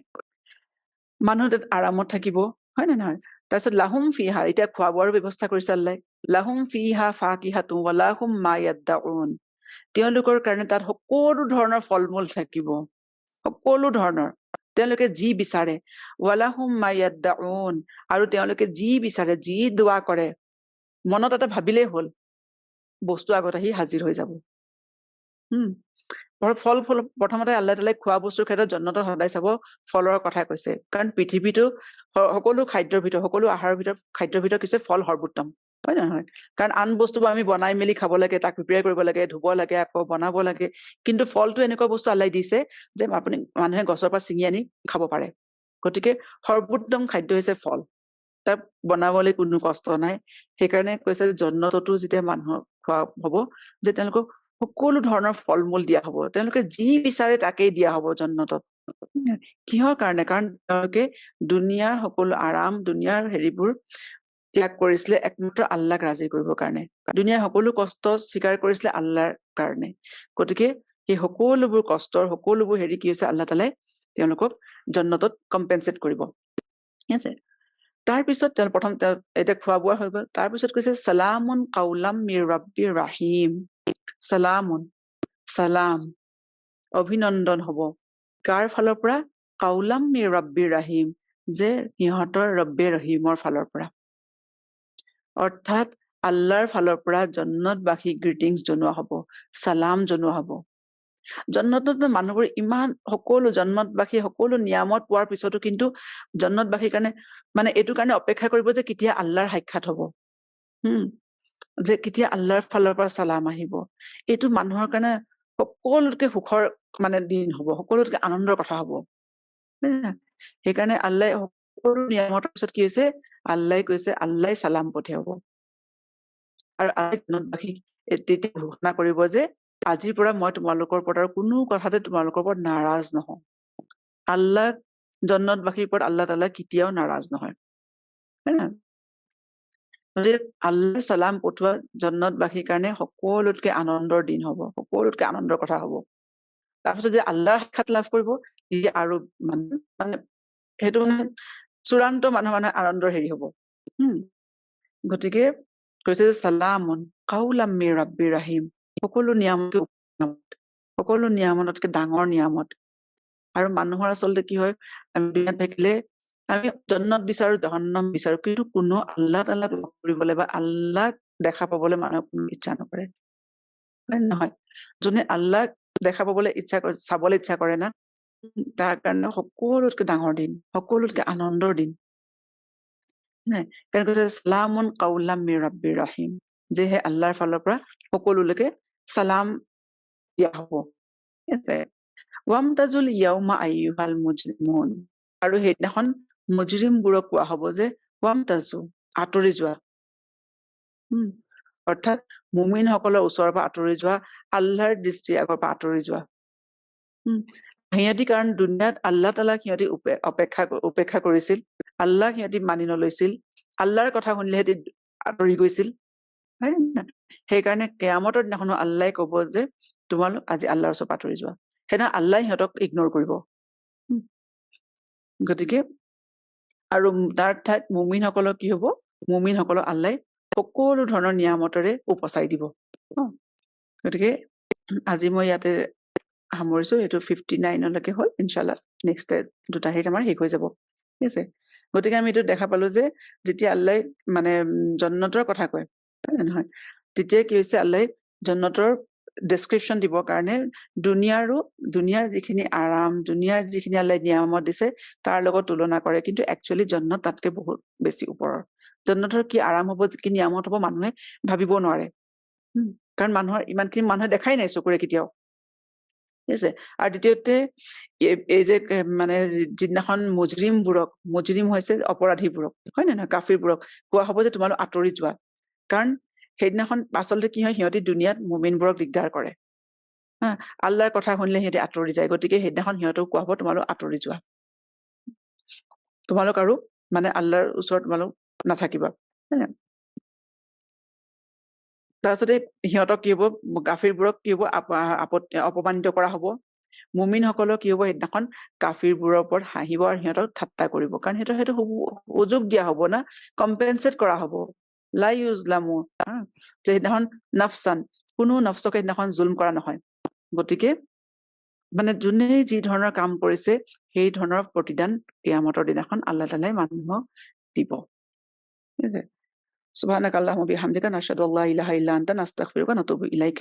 মানুহ তাত আৰামত থাকিব, হয় নে নহয়? তাৰপিছত লাহুম ফিহা, এতিয়া খোৱা বোৱাৰো ব্যৱস্থা কৰিছে আল্লাহ। লাহুম ফিহা ফাকিহাতুন ওয়া লাহুম মা ইয়াদউন। তেওঁলোকৰ কাৰণে তাত সকলো ধৰণৰ ফল মূল থাকিব, সকলো ধৰণৰ, তেওঁলোকে যি বিচাৰে। ৱালাহুম মা ইয়াদউন, আৰু তেওঁলোকে যি বিচাৰে, যি দোৱা কৰে, মনত এটা ভাবিলেই হ'ল, বস্তু আগত আহি হাজিৰ হৈ যাব। ফল প্ৰথমতে আল্লাহ তাআলাই খোৱা বস্তুৰ ক্ষেত্ৰত জন্নতৰ সদায় চাব ফলৰ কথা কৈছে। কাৰণ পৃথিৱীতো সকলো খাদ্যৰ ভিতৰত, সকলো আহাৰৰ ভিতৰত, খাদ্যৰ ভিতৰত কিছু ফল সৰ্বোত্তম, হয় নে নহয়? কাৰণ আন বস্তুবোৰ আমি বনাই মেলি খাব লাগে, তাক প্ৰিপেয়াৰ কৰিব লাগে, ধুব লাগে, আকৌ বনাব লাগে। কিন্তু ফলটো এনেকুৱা বস্তু আল্লাহ দিছে যে মানুহে গছৰ পৰা ছিঙি আনি খাব পাৰে। গতিকে সৰ্বোত্তম খাদ্য হৈছে ফল, তাক বনাবলৈ কোনো কষ্ট নাই। সেইকাৰণে কৈছে জন্নততো যেতিয়া মানুহৰ খোৱা হব, যে তেওঁলোকক সকলো ধৰণৰ ফল মূল দিয়া হব, তেওঁলোকে যি বিচাৰে তাকেই দিয়া হব জন্নতত। কিহৰ কাৰণে? কাৰণ তেওঁলোকে দুনিয়াৰ সকলো আৰাম, দুনিয়াৰ হেৰিবোৰ ত্যাগ কৰিছিলে একমাত্ৰ আল্লাহক ৰাজি কৰিবৰ কাৰণে, দুনিয়াৰ সকলো কষ্ট স্বীকাৰ কৰিছিলে আল্লাহৰ কাৰণে। গতিকে সেই সকলোবোৰ কষ্টৰ, সকলোবোৰ হেৰি কি হৈছে, আল্লাহ তাআলাই তেওঁলোকক জন্নতত কম্পেনচেট কৰিব, ঠিক আছে? তাৰপিছত প্ৰথম এতিয়া খোৱা বোৱা হৈ গ'ল। তাৰপিছত কৈছে সালামুন কাউলাম মিৰ ৰাব্বিৰ ৰাহিম। সালাম, অভিনন্দন হব, কাৰ ফালৰ পৰা? কাউলাম মিৰ ৰব্বিৰ ৰহিম, যে সিহঁতৰ ৰব্বে ৰহিমৰ ফালৰ পৰা, অৰ্থাৎ আল্লাহৰ ফালৰ পৰা জন্নতবাসীক গ্ৰিটিংছ জনোৱা হ'ব, চালাম জনোৱা হ'ব। জন্নতত মানুহবোৰ ইমান সকলো জন্নতবাসী সকলো নিয়ামত পোৱাৰ পিছতো কিন্তু জন্নতবাসীৰ কাৰণে মানে এইটো কাৰণে অপেক্ষা কৰিব যে কেতিয়া আল্লাহৰ সাক্ষাৎ হ'ব, যে কেতিয়া আল্লাহৰ ফালৰ পৰা চালাম আহিব। এইটো মানুহৰ কাৰণে সকলোতকৈ সুখৰ মানে দিন হ'ব, সকলোতকৈ আনন্দৰ কথা হ'ব। সেইকাৰণে আল্লাহ সকলো নিয়ামতৰ পিছত কি হৈছে, আল্লাহ কৈছে আল্লাহ চালাম পঠিয়াব। আৰু জন্নতবাসীক তেতিয়া ঘোষণা কৰিব যে আজিৰ পৰা মই তোমালোকৰ ওপৰত আৰু কোনো কথাতে তোমালোকৰ ওপৰত নাৰাজ নহওঁ। আল্লাহ জন্নতবাসীৰ ওপৰত আল্লাহ তাআলা কেতিয়াও নাৰাজ নহয়। আল্লাহ চালাম পঠোৱা জন্নতবাসীৰ কাৰণে সকলোতকৈ আনন্দৰ দিন হ'ব, সকলোতকৈ আনন্দৰ কথা হ'ব। তাৰপিছত যে আল্লাহ সাক্ষাৎ লাভ কৰিব, তেতিয়া আৰু মানে সেইটো মানে চূড়ান্ত মানে আনন্দৰ হেৰি হ'ব। গতিকে কৈছে যে চালামুন কাউলাম মিৰ ৰব্বিৰ ৰহিম, সকলো নিয়ামতকৈ ডাঙৰ নিয়ামত। আৰু মানুহৰ আচলতে কি হয়, আমি দুনিয়াত থাকিলে আমি জন্নত বিচাৰো, জহন্নাম বিচাৰো, কিন্তু কোনো আল্লাহ তাআলাক লগ কৰিবলৈ বা আল্লাহক দেখা পাবলৈ মানুহে কোনো ইচ্ছা নকৰে, নহয়? যোনে আল্লাহক দেখা পাবলৈ ইচ্ছা কৰে, চাবলৈ ইচ্ছা কৰে না, তাৰ কাৰণে সকলোতকৈ ডাঙৰ দিন, সকলোতকৈ আনন্দৰ দিন। কাৰণ কৈছে চালামুন কাউলাম মিৰ ৰব্বিৰ ৰহিম, যে হে আল্লাহৰ ফালৰ পৰা সকলোলৈকে চালাম দিয়া হ'ব। ৱামতাজুল ইয়াউমা আইয়ুহাল মুজৰিমুন, আৰু সেইদিনাখন মুজৰিমবোৰক কোৱা হ'ব যে ৱামতাজু, আঁতৰি যোৱা। অৰ্থাৎ মুমিনসকলৰ ওচৰৰ পৰা আঁতৰি যোৱা, আল্লাহৰ দৃষ্টিৰ আগৰ পৰা আঁতৰি যোৱা। সিহঁতি কাৰণ দুনিয়াত আল্লাহ তাআলাক সিহঁতি উপেক্ষা কৰিছিল, আল্লাহ সিহঁতি মানি নলৈছিল, আল্লাহৰ কথা শুনিলে সিহঁতি আঁতৰি গৈছিল। সেইকাৰণে কিয়ামতৰ দিনাখনো আল্লাহে ক'ব যে তোমালোক আজি আল্লাহৰ ওচৰৰ পৰা আঁতৰি যোৱা। সেইদিনা আল্লাহ সিহঁতক ইগনৰ কৰিব। গতিকে আৰু তাৰ ঠাইত মুমিনসকলৰ কি হ'ব, মুমিনসকলক আল্লাহ সকলো ধৰণৰ নিয়ামতেৰে উপচাই দিব। গতিকে আজি মই ইয়াতে সামৰিছো, এইটো 59লৈকে হ'ল। ইনশাআল্লাহ নেক্সট দুটা হেৰিত আমাৰ শেষ হৈ যাব, ঠিক আছে? গতিকে আমি এইটো দেখা পালো যে যেতিয়া আল্লাহ মানে জন্নতৰ কথা কয়, নহয়, তেতিয়া কি হৈছে, আল্লাহ জন্নতৰ ডেছক্ৰিপশ্যন দিবৰ কাৰণে দুনিয়াৰ যিখিনি আৰাম, দুনিয়াৰ যিখিনি আল্লাহ নিয়ামত দিছে তাৰ লগত তুলনা কৰে, কিন্তু একচুৱেলি জন্নত তাতকে বহুত বেছি ওপৰৰ। জন্নতৰ কি আৰাম হ'ব, কি নিয়ামত হ'ব, মানুহে ভাবিব নোৱাৰে। কাৰণ ইমানখিনি মানুহে দেখাই নাই চকুৰে কেতিয়াও, ঠিক আছে? আৰু দ্বিতীয়তে এই যে মানে যিদিনাখন মুজৰিম হৈছে অপৰাধীবোৰক, হয় নে নহয়, কাফিৰবোৰক কোৱা হ'ব যে তোমালোক আঁতৰি যোৱা। কাৰণ সেইদিনাখন আচলতে কি হয়, সিহঁতি দুনিয়াত মুমিনবোৰক দিগদাৰ কৰে, আল্লাহৰ কথা শুনিলে সিহঁতি আঁতৰি যায়। গতিকে সেইদিনাখন সিহঁতক কোৱা হ'ব তোমালোক আঁতৰি যোৱা, তোমালোক আৰু মানে আল্লাহৰ ওচৰত তোমালোক নাথাকিবা। তাৰপিছতে সিহঁতক কি হ'ব, কাফিৰবোৰক কি হ'ব, অপমানিত কৰা হ'ব। মুমিনসকলক কি হ'ব, সেইদিনাখন কাফিৰবোৰৰ ওপৰত হাঁহিব আৰু সিহঁতক ঠাট্টা কৰিব, কাৰণ সেইটো সুযোগ দিয়া হ'ব না, কম্পেনচেট কৰা হ'ব। লা ইউজলামু, যে সেইদিনাখন নাফচান, কোনো নফচকে সেইদিনাখন জুলম কৰা নহয়। গতিকে মানে যোনে যি ধৰণৰ কাম কৰিছে সেই ধৰণৰ প্ৰতিদান কিয়ামতৰ দিনাখন আল্লাহ তাআলাই মানুহক দিব। সুবহানাকাল্লাহুম্মা বিহামদিকা নাশহাদু আল্লা ইলাহা ইল্লা আনতা নাস্তাগফিৰুকা ওয়া নাতুবু ইলাইক।